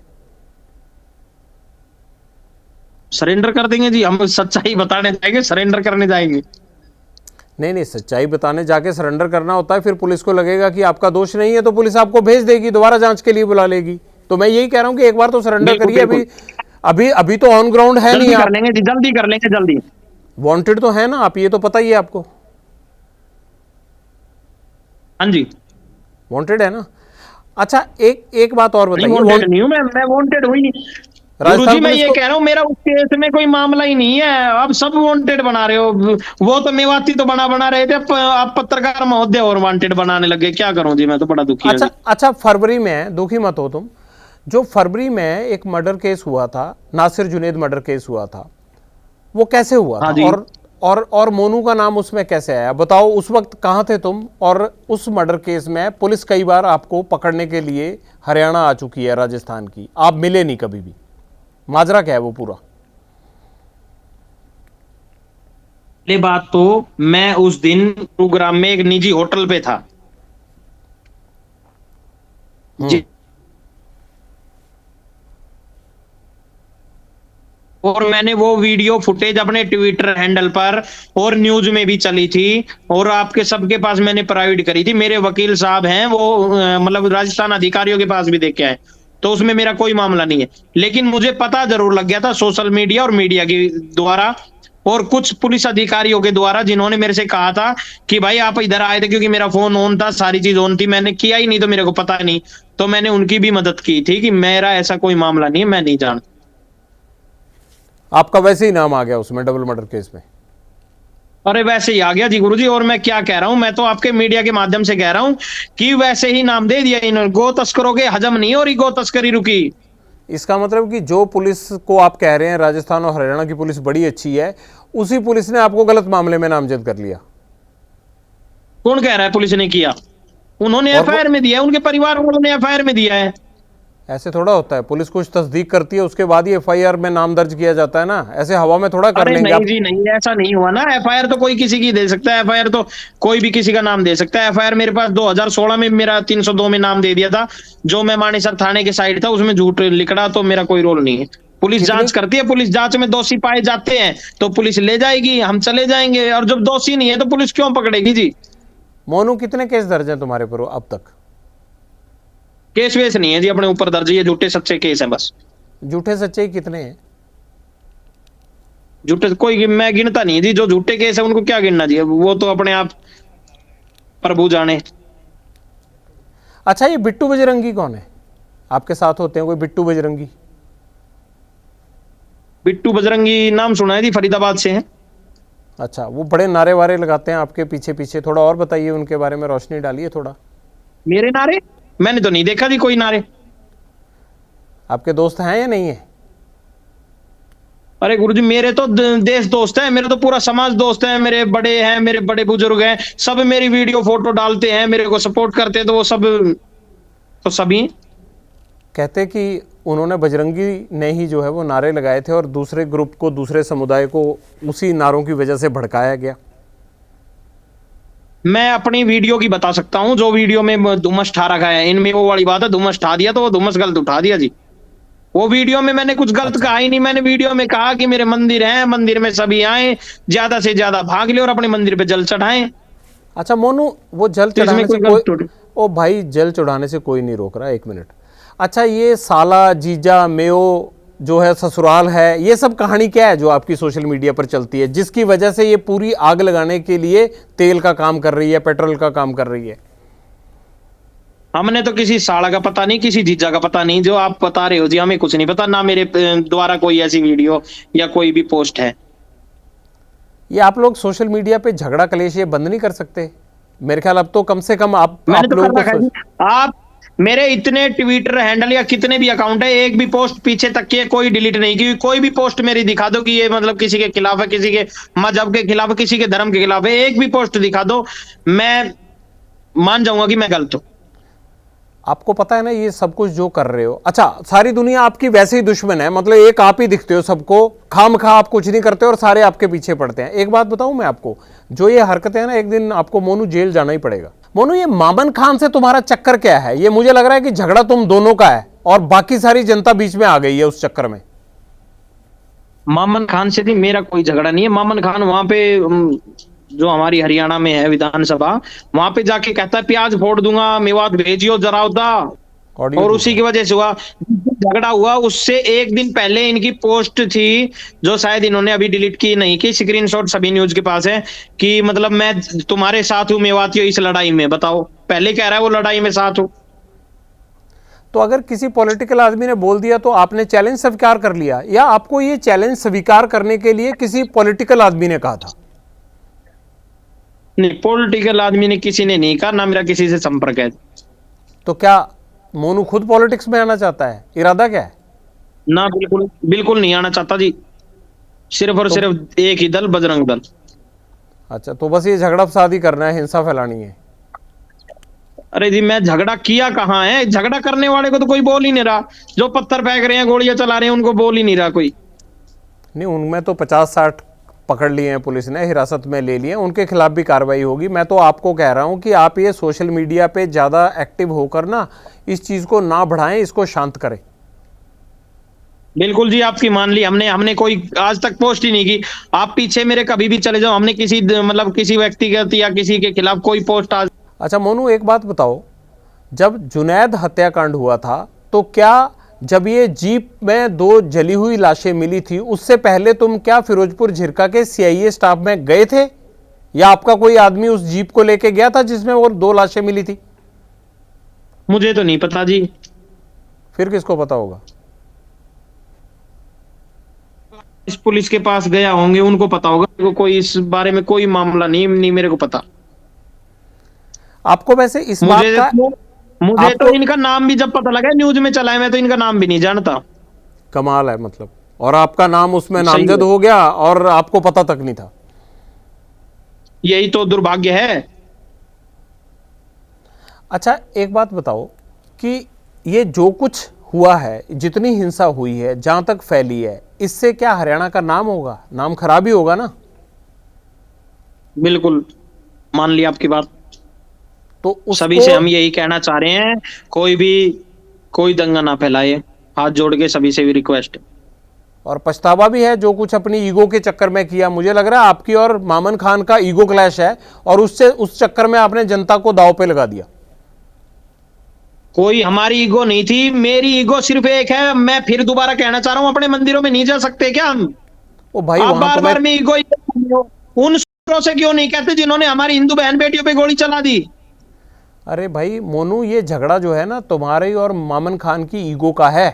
सरेंडर कर देंगे जी, हम सच्चाई बताने जाएंगे, सरेंडर करने जाएंगे? नहीं नहीं, सच्चाई बताने जाके सरेंडर करना होता है, फिर पुलिस को लगेगा कि आपका दोष नहीं है तो पुलिस आपको भेज देगी, दोबारा जांच के लिए बुला लेगी। तो मैं यही कह रहा हूं कि एक बार तो सरेंडर बिल्कुल करिए। अभी बिल्कुल अभी अभी तो ऑन ग्राउंड है नहीं जल्दी कर आप, लेंगे जी, जल्दी कर लेंगे जल्दी। वांटेड तो है ना आप, ये तो पता ही है आपको, हाँ जी। वांटेड है ना। अच्छा एक एक बात और नहीं बताइए, वांटेड नहीं हूं मैं वांटेड हुई नहीं। गुरुजी राजस्थान मैं पुलिस ये को कह रहा हूँ, मेरा उस केस में कोई मामला ही नहीं है, आप सब वांटेड बना रहे हो। वो तो मेवाती तो बना बना रहे थे, आप पत्रकार महोदय और वांटेड बनाने लगे। क्या करूं जी, मैं तो बड़ा दुखी हूँ अच्छा जी। अच्छा, फरवरी में, दुखी मत हो तुम, जो फरवरी में एक मर्डर केस हुआ था, नासिर जुनेद मर्डर केस हुआ था, वो कैसे हुआ हाँ था? जी। और मोनू का नाम उसमें कैसे आया? बताओ उस वक्त कहाँ थे तुम? और उस मर्डर केस में पुलिस कई बार आपको पकड़ने के लिए हरियाणा आ चुकी है, राजस्थान की, आप मिले नहीं कभी भी। माजरा क्या है वो पूरा? पहली बात तो, मैं उस दिन गुरुग्राम में एक निजी होटल पे था हम्म। जी, और मैंने वो वीडियो फुटेज अपने ट्विटर हैंडल पर और न्यूज में भी चली थी, और आपके सबके पास मैंने प्राइवेट करी थी। मेरे वकील साहब हैं वो, मतलब राजस्थान अधिकारियों के पास भी देख के आए, तो उसमें मेरा कोई मामला नहीं है। लेकिन मुझे पता जरूर लग गया था सोशल मीडिया और मीडिया के द्वारा और कुछ पुलिस अधिकारियों के द्वारा, जिन्होंने मेरे से कहा था कि भाई आप इधर आए थे, क्योंकि मेरा फोन ऑन था, सारी चीज ऑन थी, मैंने किया ही नहीं तो मेरे को पता नहीं। तो मैंने उनकी भी मदद की थी कि मेरा ऐसा कोई मामला नहीं है, मैं नहीं जानता। आपका वैसे ही नाम आ गया उसमें, डबल मर्डर केस में। अरे वैसे ही आ गया जी गुरुजी, और मैं क्या कह रहा हूं, मैं तो आपके मीडिया के माध्यम से कह रहा हूं कि वैसे ही नाम दे दिया इन्होंने। गो तस्करों के हजम नहीं हो रही गो तस्करी रुकी। इसका मतलब कि जो पुलिस को आप कह रहे हैं राजस्थान और हरियाणा की पुलिस बड़ी अच्छी है, उसी पुलिस ने आपको गलत मामले में नामजद कर लिया। कौन कह रहा है पुलिस ने किया? उन्होंने और एफआईआर में दिया है, उनके परिवार वालों ने एफआईआर में दिया है। ऐसे थोड़ा होता है, पुलिस कुछ तस्दीक करती है उसके बाद ही एफआईआर में नाम दर्ज किया जाता है ना, ऐसे हवा में थोड़ा कर अरे लेंगे नहीं आप। जी नहीं, ऐसा नहीं हुआ ना। एफआईआर तो कोई किसी की दे सकता है, एफआईआर तो कोई भी किसी का नाम दे सकता है। एफआईआर मेरे पास 2016 में मेरा 302 में नाम दे दिया था, जो मैं मानेसर थाने के साइड था, उसमें झूठ लिखड़ा, तो मेरा कोई रोल नहीं है। पुलिस कितनी जांच करती है, पुलिस जांच में दोषी पाए जाते हैं तो पुलिस ले जाएगी, हम चले जाएंगे, और जब दोषी नहीं है तो पुलिस क्यों पकड़ेगी जी? मोनू कितने केस दर्ज हैं तुम्हारे पर अब तक? केस वेस नहीं है जी अपने ऊपर दर्ज, ये झूठे सच्चे केस हैं बस। झूठे सच्चे कितने हैं? झूठे कोई मैं गिनता नहीं जी, जो झूठे केस है उनको क्या गिनना जी, वो तो अपने आप प्रभु जाने। अच्छा ये बिट्टू बजरंगी कौन है? आपके साथ होते हैं कोई बिट्टू बजरंगी? बिट्टू बजरंगी नाम सुना है जी, फरीदाबाद से हैं। अच्छा, वो बड़े नारे वारे लगाते हैं आपके पीछे पीछे, थोड़ा और बताइए उनके बारे में, रोशनी डालिए थोड़ा। मेरे नारे? मैंने तो नहीं देखा जी कोई नारे। आपके दोस्त हैं या नहीं है? अरे गुरुजी मेरे तो देश दोस्त हैं, मेरे तो पूरा समाज दोस्त है, मेरे बड़े हैं, मेरे बड़े बुजुर्ग हैं, सब मेरी वीडियो फोटो डालते हैं, मेरे को सपोर्ट करते हैं, तो वो सब तो सभी। कहते कि उन्होंने, बजरंगी ने ही जो है वो नारे लगाए थे और दूसरे ग्रुप को, दूसरे समुदाय को उसी नारों की वजह से भड़काया गया। मैं अपनी वीडियो की बता सकता हूँ, जो वीडियो में धुमस ठा रखा है, इनमें वो वाली बात है, धुमस ठा दिया तो वो धुमस गलत उठा दिया जी। वो वीडियो में मैंने कुछ गलत कहा ही नहीं। मैंने वीडियो में कहा कि मेरे मंदिर हैं, मंदिर में सभी आए, ज्यादा से ज्यादा भाग ले और अपने मंदिर पे जल चढ़ाएं। अच्छा मोनू, वो जल तो चढ़ाने इसमें से कोई कोई, गलत थोड़ी। ओ भाई जल चढ़ाने से कोई नहीं रोक रहा, एक मिनट। अच्छा ये साला जीजा मेयो जो है ससुराल है, ये सब कहानी क्या है जो आपकी सोशल मीडिया पर चलती है, जिसकी वजह से ये पूरी आग लगाने के लिए तेल का काम कर रही है, पेट्रोल का काम कर रही है? हमने तो किसी साला का पता नहीं, किसी जीजा का पता नहीं, जो आप बता रहे हो जी हमें कुछ नहीं पता, ना मेरे द्वारा कोई ऐसी वीडियो या कोई भी पोस्ट है। ये आप लोग सोशल मीडिया पे झगड़ा कलेश ये बंद नहीं कर सकते? मेरे ख्याल अब तो कम से कम आप मैंने तो लोगों कर रखा है को जी। आप मेरे इतने ट्विटर हैंडल या कितने भी अकाउंट है, एक भी पोस्ट पीछे तक की कोई डिलीट नहीं की। कोई भी पोस्ट मेरी दिखा दो कि ये मतलब किसी के खिलाफ है, किसी के मजहब के खिलाफ है, किसी के धर्म के खिलाफ है, एक भी पोस्ट दिखा दो, मैं मान जाऊंगा कि मैं गलत हूं। आपको पता है ना ये सब कुछ जो कर रहे हो। अच्छा सारी दुनिया आपकी वैसे ही दुश्मन है, मतलब एक आप ही दिखते हो सबको, खामखा आप कुछ नहीं करते और सारे आपके पीछे पड़ते हैं। एक बात बताऊं मैं आपको, जो ये हरकतें हैं ना, एक दिन आपको मोनू जेल जाना ही पड़ेगा। मोनू ये मामन खान से तुम्हारा चक्कर क्या है? ये मुझे लग रहा है कि झगड़ा तुम दोनों का है और बाकी सारी जनता बीच में आ गई है उस चक्कर में। मामन खान से भी मेरा कोई झगड़ा नहीं है। मामन खान वहां पे जो हमारी हरियाणा में है विधानसभा, वहां पे जाके कहता है प्याज फोड़ दूंगा, मेवात भेजियो जरा उदा, और उसी की वजह से हुआ झगड़ा हुआ। उससे एक दिन पहले इनकी पोस्ट थी जो शायद इन्होंने अभी डिलीट की नहीं की, स्क्रीनशॉट सभी न्यूज के पास है, कि मतलब मैं तुम्हारे साथ हूं मेवातियों इस लड़ाई में। बताओ, पहले कह रहा है वो लड़ाई में साथ हूं। तो अगर किसी पॉलिटिकल आदमी ने बोल दिया तो आपने चैलेंज स्वीकार कर लिया, या आपको ये चैलेंज स्वीकार करने के लिए किसी पॉलिटिकल आदमी ने कहा था? नहीं, पॉलिटिकल आदमी ने किसी ने नहीं कहा, ना मेरा किसी से संपर्क है। तो क्या मोनू खुद पॉलिटिक्स में आना चाहता है? इरादा क्या है? ना, बिल्कुल बिल्कुल नहीं आना चाहता जी। सिर्फ और सिर्फ एक ही दल, बजरंग दल। अच्छा तो बस ये झगड़ा फसादी करना है, हिंसा फैलानी है। अरे जी मैं झगड़ा किया कहाँ है? झगड़ा करने वाले को तो कोई बोल ही नहीं रहा, जो पत्थर फेंक रहे हैं, गोलियां चला रहे हैं, उनको बोल ही नहीं रहा कोई। नहीं, उनमें तो 50-60 पकड़ लिए हैं, पुलिस ने हिरासत में ले लिए, उनके खिलाफ भी कार्रवाई होगी। मैं तो आपको कह रहा हूं कि आप ये सोशल मीडिया पे ज़्यादा एक्टिव होकर ना इस चीज़ को ना बढ़ाएं, इसको शांत करें। बिल्कुल जी, आपकी मान ली हमने। हमने कोई आज तक पोस्ट ही नहीं की। आप पीछे मेरे कभी भी चले जाओ, हमने किसी मतलब किसी व्यक्तिगत या किसी के खिलाफ कोई पोस्ट आज। अच्छा मोनू एक बात बताओ, जब जुनैद हत्याकांड हुआ था तो क्या जब ये जीप में 2 जली हुई लाशें मिली थी उससे पहले तुम क्या फिरोजपुर झिरका के सीआईए स्टाफ में गए थे, या आपका कोई आदमी उस जीप को लेके गया था जिसमें वो 2 लाशें मिली थी? मुझे तो नहीं पता जी। फिर किसको पता होगा? इस पुलिस के पास गया होंगे, उनको पता होगा। मेरे को कोई इस बारे में कोई मामला नहीं मेरे को पता। आपको वैसे इस बात का मुझे तो इनका नाम भी जब पता लगा न्यूज में चला है, मैं तो इनका नाम भी नहीं जानता। कमाल है मतलब, और आपका नाम उसमें सही नामजद है। हो गया और आपको पता तक नहीं था। यही तो दुर्भाग्य है। अच्छा एक बात बताओ कि ये जो कुछ हुआ है, जितनी हिंसा हुई है, जहां तक फैली है, इससे क्या हरियाणा का नाम होगा? नाम खराब ही होगा ना। बिल्कुल मान ली आपकी बात। तो सभी से हम यही कहना चाह रहे हैं, कोई दंगा ना फैलाए, हाथ जोड़ के सभी से भी रिक्वेस्ट। और पछतावा भी है जो कुछ अपनी ईगो के चक्कर में किया। मुझे लग रहा है आपकी और मामन खान का ईगो क्लैश है और उस चक्कर में आपने जनता को दांव पे लगा दिया। कोई हमारी ईगो नहीं थी, मेरी ईगो सिर्फ एक है। मैं फिर दोबारा कहना चाह रहा हूं, अपने मंदिरों में नहीं जा सकते क्या हम? ओ भाई आप वहां बार तो बार में ईगो उन सूत्रों से क्यों नहीं कहते जिन्होंने हमारी हिंदू बहन बेटियों पे गोली चला दी? अरे भाई मोनू, ये झगड़ा जो है ना तुम्हारे और मामन खान की ईगो का है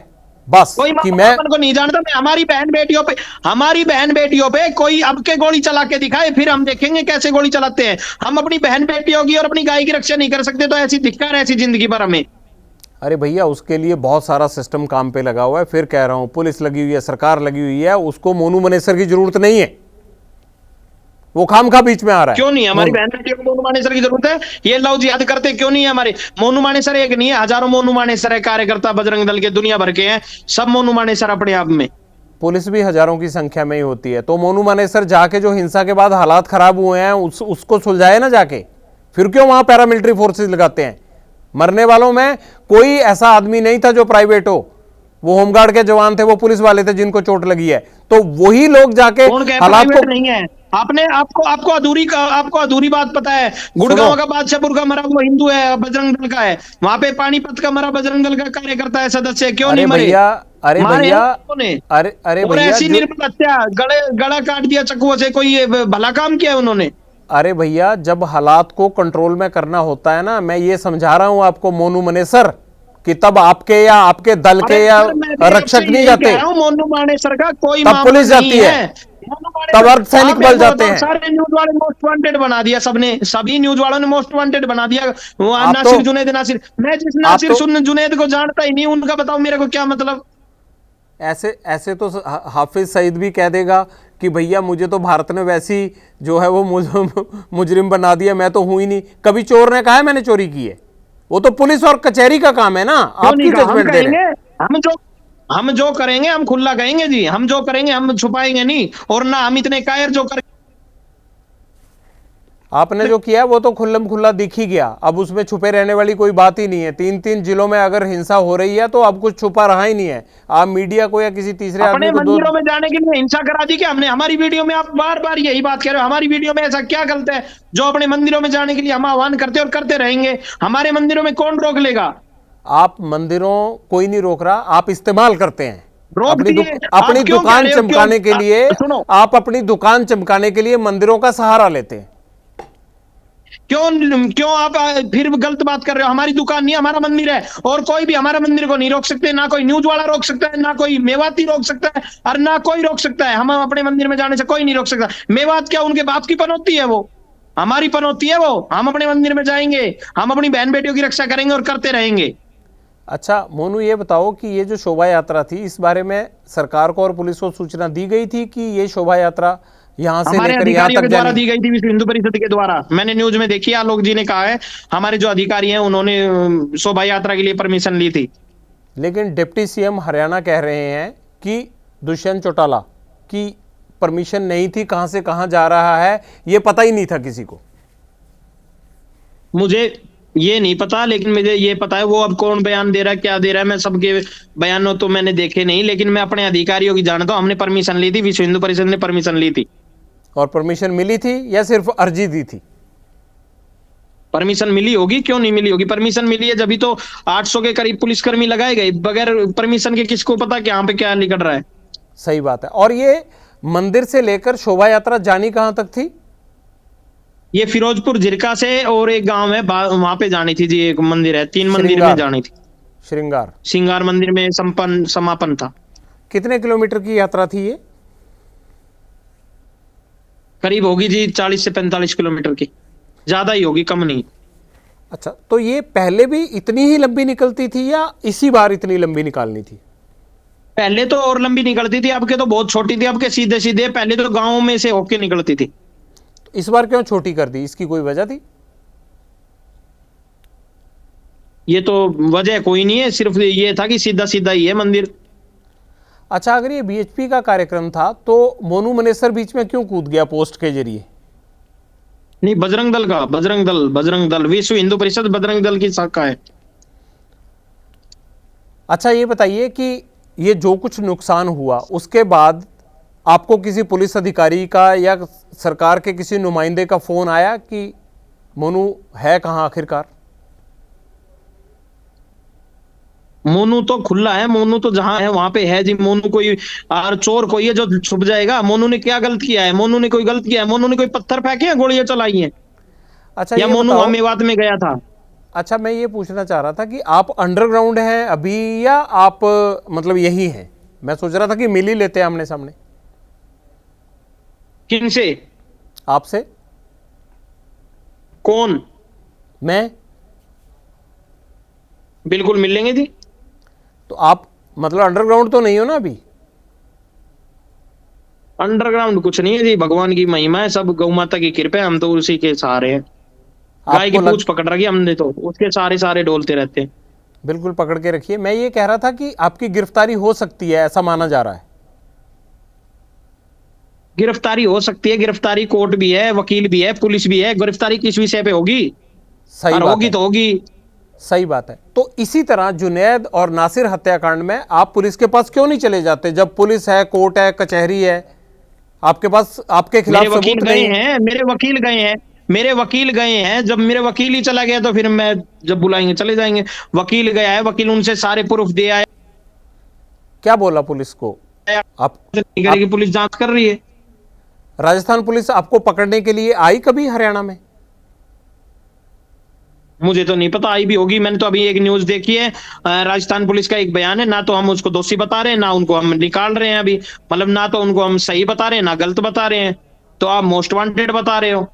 बस। कोई कि मैं को नहीं जानता। मैं हमारी बहन बेटियों पे कोई अब के गोली चला के दिखाए, फिर हम देखेंगे कैसे गोली चलाते हैं। हम अपनी बहन बेटियों की और अपनी गाय की रक्षा नहीं कर सकते तो ऐसी धिक्कार है ऐसी जिंदगी पर हमें। अरे भैया उसके लिए बहुत सारा सिस्टम काम पे लगा हुआ है। फिर कह रहा हूं, पुलिस लगी हुई है, सरकार लगी हुई है, उसको मोनू मनेसर की जरूरत नहीं है। वो खामखा बीच में आ रहा है। क्यों नहीं? हमारी बहन बेटियों को मोनू मानेसर की जरूरत है। ये लव जिहाद करते क्यों नहीं है? हमारे मोनू मानेसर एक नहीं है, हजारों मोनू मानेसर है। कार्यकर्ता बजरंग दल के दुनिया भर के हैं, सब मोनू मानेसर अपने आप में। पुलिस भी हजारों की संख्या में ही होती है। तो मोनू मानेसर जाके जो हिंसा के बाद हालात खराब हुए हैं उसको सुलझाए ना जाके। फिर क्यों वहां पैरामिलिट्री फोर्सेस लगाते हैं? मरने वालों में कोई ऐसा आदमी नहीं था जो प्राइवेट हो। वो होमगार्ड के जवान थे, वो पुलिस वाले थे जिनको चोट लगी है, तो वही लोग जाके कौन कहे हालात प्राइवेट को नहीं है? आपने आपको अधूरी बात पता है। गुड़गांव का बादशाहपुर का मरा वो हिंदू है, बजरंग दल का है। वहां पे पानीपत का मरा बजरंग दल का कार्यकर्ता है, सदस्य है, क्यों अरे नहीं मरे? भैया, अरे मारे हैं भैया, लोगों ने। अरे और भैया ऐसी जो, निर्मल हत्या, गला काट दिया चकुओं से, कोई ये भला काम किया है उन्होंने? अरे भैया जब हालात को कंट्रोल में करना होता है ना, मैं ये समझा रहा हूं आपको मोनू मनेसर, कि तब आपके या आपके दल के अरे या सर, मैं भी रक्षक आपसे नहीं यही जाते, कह रहा हूं, मोनू मानेसर का कोई तब मामला पुलिस जाती नहीं है, है। मोनू तब मानेसर, अर्धसैनिक आप बल एक जाते बताओ, हैं। सारे न्यूज वाले मोस्ट वांटेड बना दिया सबने, सभी न्यूज वालों ने मोस्ट वांटेड बना दिया। वो आप तो नासिर जुनैद, नासिर, मैं जिस आप नासिर तो सुन जुनैद को जानता ही नहीं, उनका बताओ मेरे को क्या मतलब? ऐसे ऐसे तो हाफिज सईद भी कह देगा कि भैया मुझे तो भारत ने वैसी जो है वो मुजरिम बना दिया, मैं तो हूं ही नहीं, कभी चोर ने कहा है मैंने चोरी की है? वो तो पुलिस और कचहरी का काम है ना, क्यों आप नहीं क्यों कहा? हम जजमेंट दे रहे कहेंगे, हैं? हम जो करेंगे हम खुला कहेंगे जी, हम जो करेंगे हम छुपाएंगे नहीं, और ना हम इतने कायर जो करेंगे। आपने जो किया वो तो खुल्लम खुल्ला दिख ही गया, अब उसमें छुपे रहने वाली कोई बात ही नहीं है। 3-3 जिलों में अगर हिंसा हो रही है तो अब कुछ छुपा रहा ही नहीं है। आप मीडिया को या किसी तीसरे आदमी अपने को दो, मंदिरों में जाने के लिए हिंसा करा दी क्या हमने? हमारी वीडियो में आप बार बार यही बात कह रहे हो, हमारी वीडियो में ऐसा क्या गलत है जो अपने मंदिरों में जाने के लिए हम आह्वान करते और करते रहेंगे? हमारे मंदिरों में कौन रोक लेगा? आप मंदिरों कोई नहीं रोक रहा, आप इस्तेमाल करते हैं रोक अपनी दिए। अपनी आप क्यों कह दुकान रहे हो? चमकाने के लिए, सुनो, आप अपनी दुकान चमकाने के लिए मंदिरों का सहारा लेते हैं। क्यों क्यों आप फिर गलत बात कर रहे हो? हमारी दुकान नहीं, हमारा मंदिर है, और कोई भी हमारा मंदिर को नहीं रोक सकते, ना कोई न्यूज वाला रोक सकता है, ना कोई मेवाती रोक सकता है, और ना कोई रोक सकता है। हम अपने मंदिर में जाने से कोई नहीं रोक सकता। मेवात क्या उनके बाप की पनौती है? वो हमारी पनौती है। वो हम अपने मंदिर में जाएंगे, हम अपनी बहन बेटियों की रक्षा करेंगे और करते रहेंगे। अच्छा मोनू, ये बताओ कि ये जो शोभा यात्रा थी, इस बारे में सरकार को और पुलिस को सूचना दी गई थी कि ये शोभा यात्रा यहाँ से हमारे लेकर यहाँ अधिकारियों तक के द्वारा जानी? दी गई थी, विश्व हिंदू परिषद के द्वारा। मैंने न्यूज में देखी, आलोक जी ने कहा है, हमारे जो अधिकारी हैं उन्होंने शोभा यात्रा के लिए परमिशन ली थी। लेकिन डिप्टी सीएम हरियाणा कह रहे हैं कि दुष्यंत चौटाला की परमिशन नहीं थी, कहां से कहां जा रहा है ये पता ही नहीं था किसी को। मुझे ये नहीं पता, लेकिन मुझे ये पता है वो अब कौन बयान दे रहा है, क्या दे रहा है, मैं सबके बयानों तो मैंने देखे नहीं, लेकिन मैं अपने अधिकारियों की जानता हूं। हमने परमिशन ली थी, विश्व हिंदू परिषद ने परमिशन ली थी। और परमिशन मिली थी या सिर्फ अर्जी दी थी? परमिशन मिली होगी, क्यों नहीं मिली होगी? परमिशन मिली है जब तो 800 के करीब पुलिसकर्मी लगाए गए। बगैर परमिशन के किसको पता कि यहाँ पे क्या निकल रहा है? सही बात है। और ये मंदिर से लेकर शोभा यात्रा जानी कहां तक थी? ये फिरोजपुर झिरका से और एक गांव है वहां पे जानी थी जी। एक मंदिर है, 3 मंदिर में श्रृंगार। जानी थी। श्रृंगार श्रृंगार मंदिर में संपन्न समापन था। कितने किलोमीटर की यात्रा थी ये? करीब होगी जी 40 से 45 किलोमीटर की, ज्यादा ही होगी, कम नहीं। अच्छा, तो ये पहले भी इतनी ही लंबी निकलती थी या इसी बार इतनी लंबी निकालनी थी? पहले तो और लंबी निकलती थी, अब के तो बहुत छोटी थी। अब के सीधे सीधे, पहले तो गांव में से होके निकलती थी। तो इस बार क्यों छोटी कर दी, इसकी कोई वजह थी? ये तो वजह कोई नहीं है, सिर्फ ये था कि सीधा सीधा ही है मंदिर। अच्छा, अगर ये बीएचपी का कार्यक्रम था तो मोनू मनेसर बीच में क्यों कूद गया पोस्ट के जरिए? नहीं, बजरंग दल का, बजरंग दल विश्व हिंदू परिषद बजरंग दल की शाखा है। अच्छा, ये बताइए कि ये जो कुछ नुकसान हुआ उसके बाद आपको किसी पुलिस अधिकारी का या सरकार के किसी नुमाइंदे का फोन आया कि मोनू है कहाँ आखिरकार? मोनू तो खुला है, मोनू तो जहां है वहां पे है जी। मोनू कोई और चोर कोई है जो छुप जाएगा? मोनू ने क्या गलत किया है? मोनू ने कोई गलत किया है? मोनू ने कोई पत्थर फेंके हैं, गोलियां चलाई हैं? अच्छा, या ये मोनू बताओ। मेवात में गया था? अच्छा, मैं ये पूछना चाह रहा था कि आप अंडरग्राउंड हैं अभी या आप मतलब यही हैं? मैं सोच रहा था कि मिल ही लेते हैं आमने सामने। किनसे? आपसे। कौन? मैं। बिल्कुल मिल लेंगे जी। तो आप मतलब अंडरग्राउंड तो नहीं हो ना अभी? अंडरग्राउंड कुछ नहीं है जी, भगवान की महिमा है, सब गौ माता की कृपा है, हम तो उसी के सहारे हैं। गाय की पूंछ पकड़ रखी हमने तो, उसके सारे सारे डोलते रहते हैं। बिल्कुल पकड़ के रखिए। मैं ये कह रहा था कि आपकी गिरफ्तारी हो सकती है, ऐसा माना जा रहा है। गिरफ्तारी हो सकती है, गिरफ्तारी कोर्ट भी है, वकील भी है, पुलिस भी है। गिरफ्तारी किस विषय पे होगी? सही और बात होगी है। तो होगी। सही बात है। तो इसी तरह जुनैद और नासिर हत्याकांड में आप पुलिस के पास क्यों नहीं चले जाते? जब पुलिस है, कोर्ट है, कचहरी है, आपके पास आपके खिलाफ मेरे वकील सबूत गए नहीं है। हैं, मेरे वकील गए हैं। जब मेरे वकील ही चला गया तो फिर मैं, जब बुलाएंगे चले जाएंगे। वकील गया है, वकील उनसे सारे प्रूफ दे आया। क्या बोला पुलिस को? आप नहीं करेगी, पुलिस जांच कर रही है। राजस्थान पुलिस आपको पकड़ने के लिए आई कभी हरियाणा में? मुझे तो नहीं पता, आई भी होगी। मैंने तो अभी एक न्यूज देखी है, राजस्थान पुलिस का एक बयान है, ना तो हम उसको दोषी बता रहे हैं, ना उनको हम निकाल रहे हैं अभी। मतलब ना तो उनको हम सही बता रहे हैं, ना गलत बता रहे हैं। तो आप मोस्ट वांटेड बता रहे हो।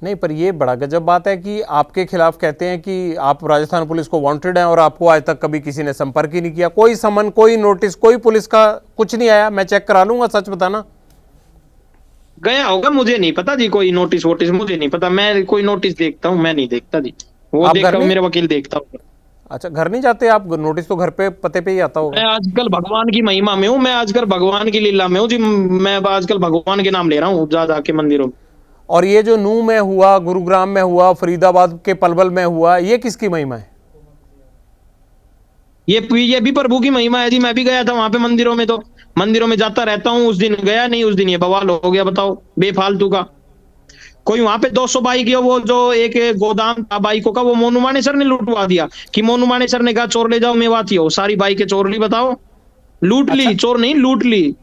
नहीं, पर ये बड़ा गजब बात है कि आपके खिलाफ कहते हैं कि आप राजस्थान पुलिस को वांटेड हैं और आपको आज तक कभी किसी ने संपर्क ही नहीं किया, कोई समन, कोई नोटिस, कोई पुलिस का कुछ नहीं आया। मैं चेक करा लूंगा, सच बताना। गया होगा, मुझे नहीं पता जी। कोई नोटिस वोटिस मुझे नहीं पता। मैं कोई नोटिस देखता हूँ, मैं नहीं देखता जी। वो आप देखता घर हूँ, में? मेरे वकील देखता हूँ। अच्छा, घर नहीं जाते आप? नोटिस तो घर पे, पते पे ही आता मैं होगा। आजकल भगवान की महिमा में हूँ, मैं आजकल भगवान की लीला में हूँ जी। मैं आजकल भगवान के नाम ले रहा हूँ जा जाके मंदिरों में। और ये जो नूह में हुआ, गुरुग्राम में हुआ, फरीदाबाद के पलवल में हुआ, ये किसकी महिमा है? ये भी प्रभु की महिमा है जी। मैं भी गया था वहां पे मंदिरों में, तो मंदिरों में जाता रहता हूँ। उस दिन गया नहीं, उस दिन ये बवाल हो गया। बताओ, बेफालतू का। कोई वहां पे 200 बाइक, वो जो एक गोदाम था बाइकों का, वो मोनू मानेसर ने लुटवा दिया। कि मोनू मानेसर ने कहा चोर ले जाओ मेवाती हो, सारी बाइकें चोर ली। बताओ, लूट अच्छा ली, चोर नहीं लूट ली।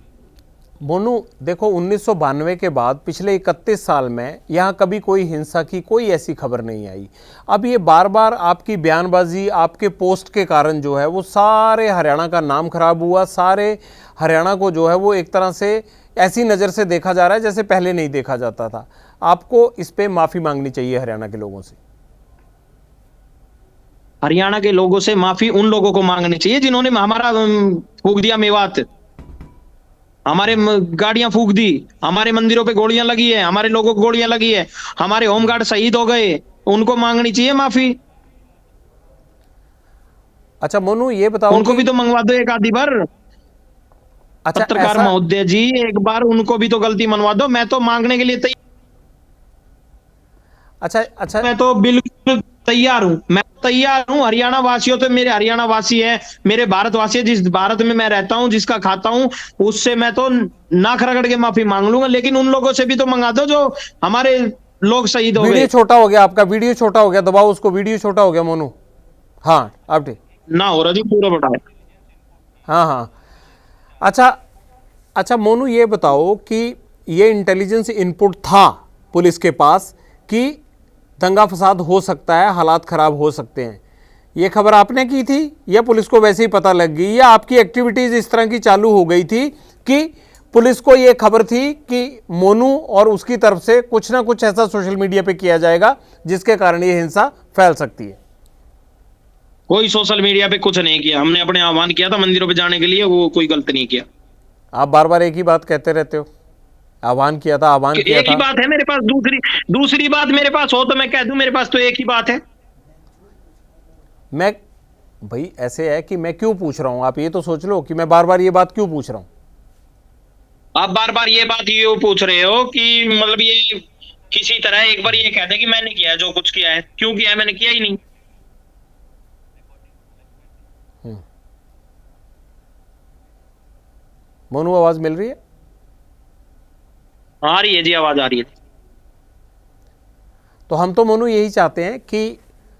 मोनू, देखो 1992 के बाद पिछले 31 साल में यहाँ कभी कोई हिंसा की कोई ऐसी खबर नहीं आई। अब ये बार बार आपकी बयानबाजी, आपके पोस्ट के कारण जो है वो सारे हरियाणा का नाम खराब हुआ। सारे हरियाणा को जो है वो एक तरह से ऐसी नज़र से देखा जा रहा है जैसे पहले नहीं देखा जाता था। आपको इस पे माफ़ी मांगनी चाहिए हरियाणा के लोगों से। हरियाणा के लोगों से माफी उन लोगों को मांगनी चाहिए जिन्होंने हमारा फूक दिया मेवात, हमारे गाड़ियां फूक दी, हमारे मंदिरों पे गोलियां लगी है, हमारे लोगों को गोलियां लगी है, हमारे होमगार्ड शहीद हो गए। उनको मांगनी चाहिए माफी। अच्छा मोनू, ये बताओ उनको कि भी तो मंगवा दो एक आधी बार। अच्छा पत्रकार ऐसा, महोदय जी, एक बार उनको भी तो गलती मनवा दो। मैं तो मांगने के लिए अच्छा अच्छा, मैं तो बिल्कुल तैयार हूं। मैं तैयार हूं। हरियाणा वासियों तो मेरे हरियाणा वासी है, मेरे भारतवासी है। जिस भारत में मैं रहता हूं, जिसका खाता हूं, उससे मैं तो नाक रगड़ के माफी मांग लूंगा। लेकिन उन लोगों से भी तो मंगा दो जो हमारे लोग शहीद हो वीडियो गए। छोटा हो गया आपका, वीडियो छोटा हो गया, दबाओ उसको, वीडियो छोटा हो गया मोनू। हाँ अब ठीक। ना हो रहा जी, पूरा बड़ा है। हाँ हाँ, अच्छा अच्छा मोनू, ये बताओ कि ये इंटेलिजेंस इनपुट था पुलिस के पास कि दंगा फसाद हो सकता है, हालात खराब हो सकते हैं, ये खबर आपने की थी या पुलिस को वैसे ही पता लग गई, या आपकी एक्टिविटीज इस तरह की चालू हो गई थी कि पुलिस को ये खबर थी कि मोनू और उसकी तरफ से कुछ ना कुछ ऐसा सोशल मीडिया पे किया जाएगा जिसके कारण ये हिंसा फैल सकती है? कोई सोशल मीडिया पे कुछ नहीं किया। हमने अपने आह्वान किया था मंदिरों पे जाने के लिए, वो कोई गलत नहीं किया। आप बार बार एक ही बात कहते रहते हो, आह्वान किया था, आह्वान किया एक ही था। बात है मेरे पास, दूसरी बात मेरे पास हो तो मैं कह दूं, मेरे पास तो एक ही बात है। मैं, भाई ऐसे है कि मैं क्यों पूछ रहा हूं, आप ये तो सोच लो कि मैं बार बार ये बात क्यों पूछ रहा हूं। आप बार बार ये बात ये पूछ रहे हो कि मतलब ये किसी तरह एक बार ये कह दे कि मैंने किया है, जो कुछ किया है। क्यों किया है? मैंने किया ही नहीं। मोनू, आवाज मिल रही है? आ रही है जी, आवाज आ रही है। तो हम तो मोनू यही चाहते हैं कि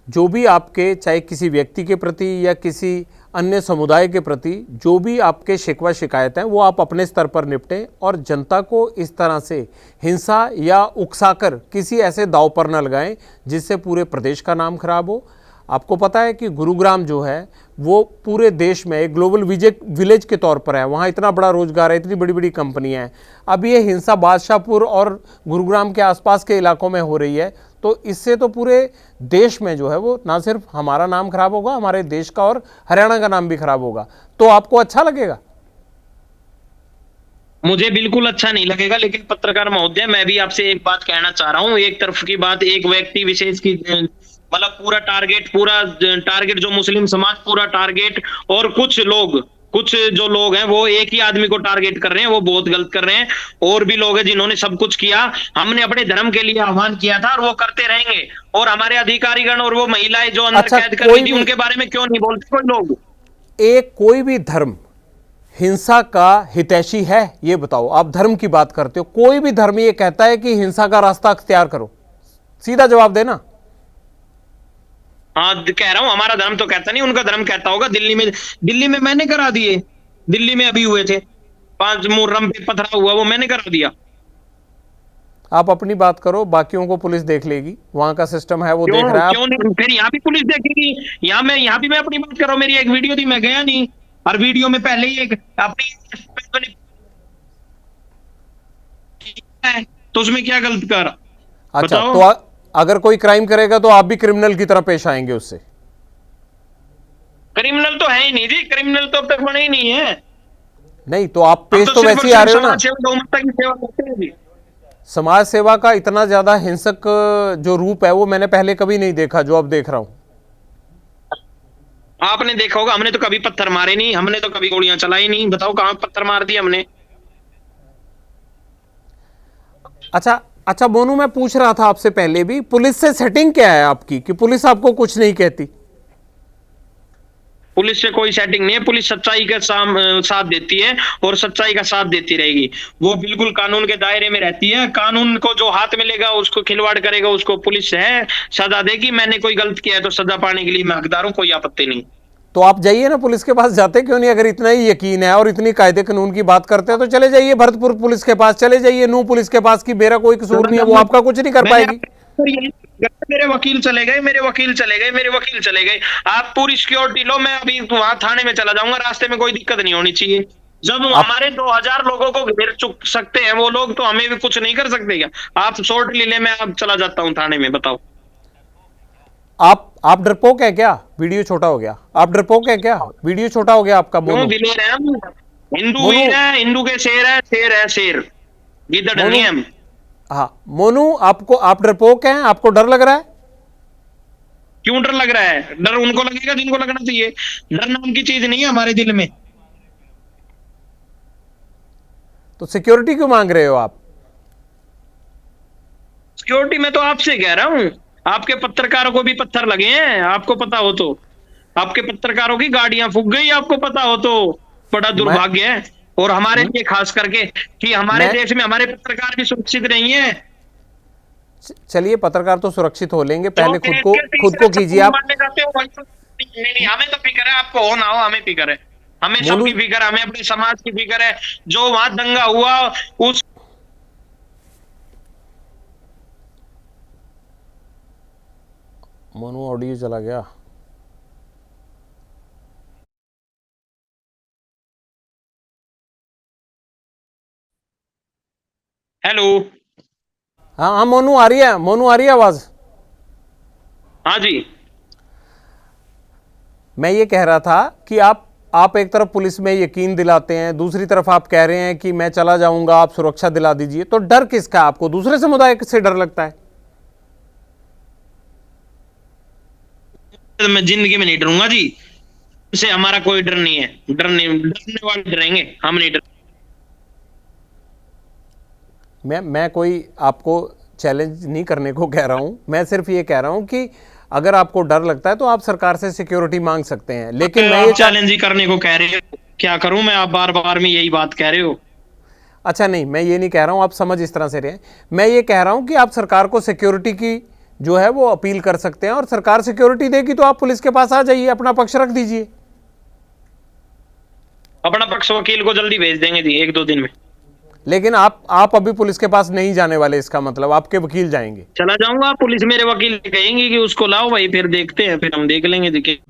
जो भी आपके, चाहे किसी व्यक्ति के प्रति या किसी अन्य समुदाय के प्रति जो भी आपके शिकवा शिकायत हैं, वो आप अपने स्तर पर निपटें और जनता को इस तरह से हिंसा या उकसाकर किसी ऐसे दांव पर न लगाएं जिससे पूरे प्रदेश का नाम खराब हो। आपको पता है कि गुरुग्राम जो है वो पूरे देश में एक ग्लोबल विलेज के तौर पर है, वहाँ इतना बड़ा रोजगार है, इतनी बड़ी बड़ी कंपनियाँ हैं। अब ये हिंसा बादशाहपुर और गुरुग्राम के आसपास के इलाकों में हो रही है, तो इससे तो पूरे देश में जो है वो ना सिर्फ हमारा नाम खराब होगा, हमारे देश का और हरियाणा का नाम भी खराब होगा। तो आपको अच्छा लगेगा? मुझे बिल्कुल अच्छा नहीं लगेगा। लेकिन पत्रकार महोदय, मैं भी आपसे एक बात कहना चाह रहा हूँ। एक तरफ की बात, एक व्यक्ति विशेष की मतलब पूरा टारगेट जो मुस्लिम समाज पूरा टारगेट, और कुछ लोग कुछ जो लोग हैं वो एक ही आदमी को टारगेट कर रहे हैं, वो बहुत गलत कर रहे हैं। और भी लोग हैं जिन्होंने सब कुछ किया, हमने अपने धर्म के लिए आह्वान किया था और वो करते रहेंगे। और हमारे अधिकारीगण और वो महिलाएं जो अंदर अच्छा, कैद कर रही थी, उनके बारे में क्यों नहीं बोलते कोई लोग? एक कोई भी धर्म हिंसा का हितैषी है? ये बताओ, आप धर्म की बात करते हो, कोई भी धर्म ये कहता है कि हिंसा का रास्ता अख्तियार करो? सीधा जवाब देना। हाँ, कह रहा हूं, हमारा धर्म तो कहता नहीं, उनका धर्म कहता होगा। दिल्ली में मैंने करा दिए, दिल्ली में अभी हुए थे 5 मुहर्रम पे पथरा हुआ, वो मैंने करा दिया। आप अपनी बात करो, बाकियों को पुलिस देख लेगी, वहां का सिस्टम है वो देख रहा है। क्यों नहीं? फिर यहाँ भी पुलिस देखेगी। यहाँ भी मैं अपनी बात कर रहा हूँ, मेरी एक वीडियो थी, मैं गया नहीं, और वीडियो में पहले ही एक अपनी तो उसमें क्या गलत कर? अच्छा, बताओ। तो अगर कोई क्राइम करेगा तो आप भी क्रिमिनल की तरह पेश आएंगे उससे? क्रिमिनल तो है ही नहीं जी, क्रिमिनल तो अब तक बने ही नहीं है। नहीं, तो आप पेश तो सिर्फ वैसे ही आ रहे हो ना। समाज सेवा, गौ माता की सेवा करते हैं जी। समाज सेवा का इतना ज्यादा हिंसक जो रूप है वो मैंने पहले कभी नहीं देखा जो अब देख रहा हूं। आपने देखा होगा, हमने तो कभी पत्थर मारे नहीं, हमने तो कभी गोलियां चलाई नहीं। बताओ कहां पत्थर मार दिए हमने? अच्छा अच्छा मोनू, मैं पूछ रहा था आपसे पहले भी, पुलिस से सेटिंग क्या है आपकी कि पुलिस आपको कुछ नहीं कहती? पुलिस से कोई सेटिंग नहीं है। पुलिस सच्चाई का साथ देती है और सच्चाई का साथ देती रहेगी। वो बिल्कुल कानून के दायरे में रहती है। कानून को जो हाथ में लेगा उसको खिलवाड़ करेगा, उसको पुलिस है सजा देगी। मैंने कोई गलत किया है तो सजा पाने के लिए मैं हकदार हूं, कोई आपत्ति नहीं। तो आप जाइए ना, पुलिस के पास जाते क्यों नहीं? अगर इतना ही यकीन है और इतनी कायदे कानून की बात करते हैं तो चले जाइए भरतपुर पुलिस के पास, चले जाइए नूह पुलिस के पास कि मेरा कोई कसूर नहीं है, वो आपका कुछ नहीं कर पाएगी। मेरे वकील चले गए, मेरे वकील चले गए, मेरे वकील चले गए। आप पूरी सिक्योरिटी लो, मैं अभी वहां थाने में चला जाऊंगा, रास्ते में कोई दिक्कत नहीं होनी चाहिए। जब हमारे 2000 लोगों को घेर चुक सकते हैं वो लोग, तो हमें भी कुछ नहीं कर सकते क्या? आप शॉर्ट ले ले, मैं अब चला जाता हूँ थाने में। बताओ, आप डरपोक है क्या? वीडियो छोटा हो गया। आप डरपोक है क्या? वीडियो छोटा हो गया आपका। क्यों दिलेर है हम? हिंदू वीर है, हिंदू के शेर है, शेर है शेर, गिद्दड़ नहीं है हम। हाँ मोनू, आप डरपोक हैं? आपको डर लग रहा है? क्यों डर लग रहा है? डर उनको लगेगा जिनको लगना चाहिए। डर नाम की चीज नहीं है हमारे दिल में। तो सिक्योरिटी क्यों मांग रहे हो आप? सिक्योरिटी मैं तो आपसे कह रहा हूँ, आपके पत्रकारों को भी पत्थर लगे हैं, आपको पता हो तो। आपके पत्रकारों की गाड़ियां फूक गई, आपको पता हो तो। बड़ा दुर्भाग्य है, और हमारे लिए खास करके कि हमारे देश में हमारे पत्रकार भी सुरक्षित नहीं है। चलिए, पत्रकार तो सुरक्षित हो लेंगे, पहले खुद को कीजिए आप। नहीं, हमें तो फिक्र है, आपको हो ना हो, हमें फिक्र है। हमें सबकी फिक्र, हमें अपने समाज की फिक्र है। जो वहां दंगा हुआ उस मोनू ऑडियो चला गया। हेलो, हाँ हाँ मोनू आ रही है, मोनू आ रही है आवाज? हाँ जी। मैं ये कह रहा था कि आप एक तरफ पुलिस में यकीन दिलाते हैं, दूसरी तरफ आप कह रहे हैं कि मैं चला जाऊंगा, आप सुरक्षा दिला दीजिए। तो डर किसका है आपको? दूसरे समुदाय से डर लगता है? मैं जिंदगी में नहीं डरूंगा जी, इससे हमारा कोई डर नहीं है। डरने वाले डरेंगे, हम नहीं डर। मैं कोई आपको चैलेंज नहीं करने को कह रहा हूं, मैं सिर्फ ये कह रहा हूं कि अगर आपको डर लगता है तो आप सरकार से सिक्योरिटी मांग सकते हैं। लेकिन मैं ये चैलेंज ही करने को कह रहे हो, क्या करूं मैं? आप बार बार में यही बात कह रहे हो। अच्छा नहीं, मैं ये नहीं कह रहा हूं, आप समझ इस तरह से रहे। मैं ये कह रहा हूं कि आप सरकार को सिक्योरिटी की जो है वो अपील कर सकते हैं, और सरकार सिक्योरिटी देगी तो आप पुलिस के पास आ जाइए, अपना पक्ष रख दीजिए। अपना पक्ष वकील को जल्दी भेज देंगे जी, 1-2 दिन में। लेकिन आप अभी पुलिस के पास नहीं जाने वाले, इसका मतलब आपके वकील जाएंगे? चला जाऊंगा, पुलिस मेरे वकील कहेंगे कि उसको लाओ भाई, फिर देखते हैं, फिर हम देख लेंगे जी।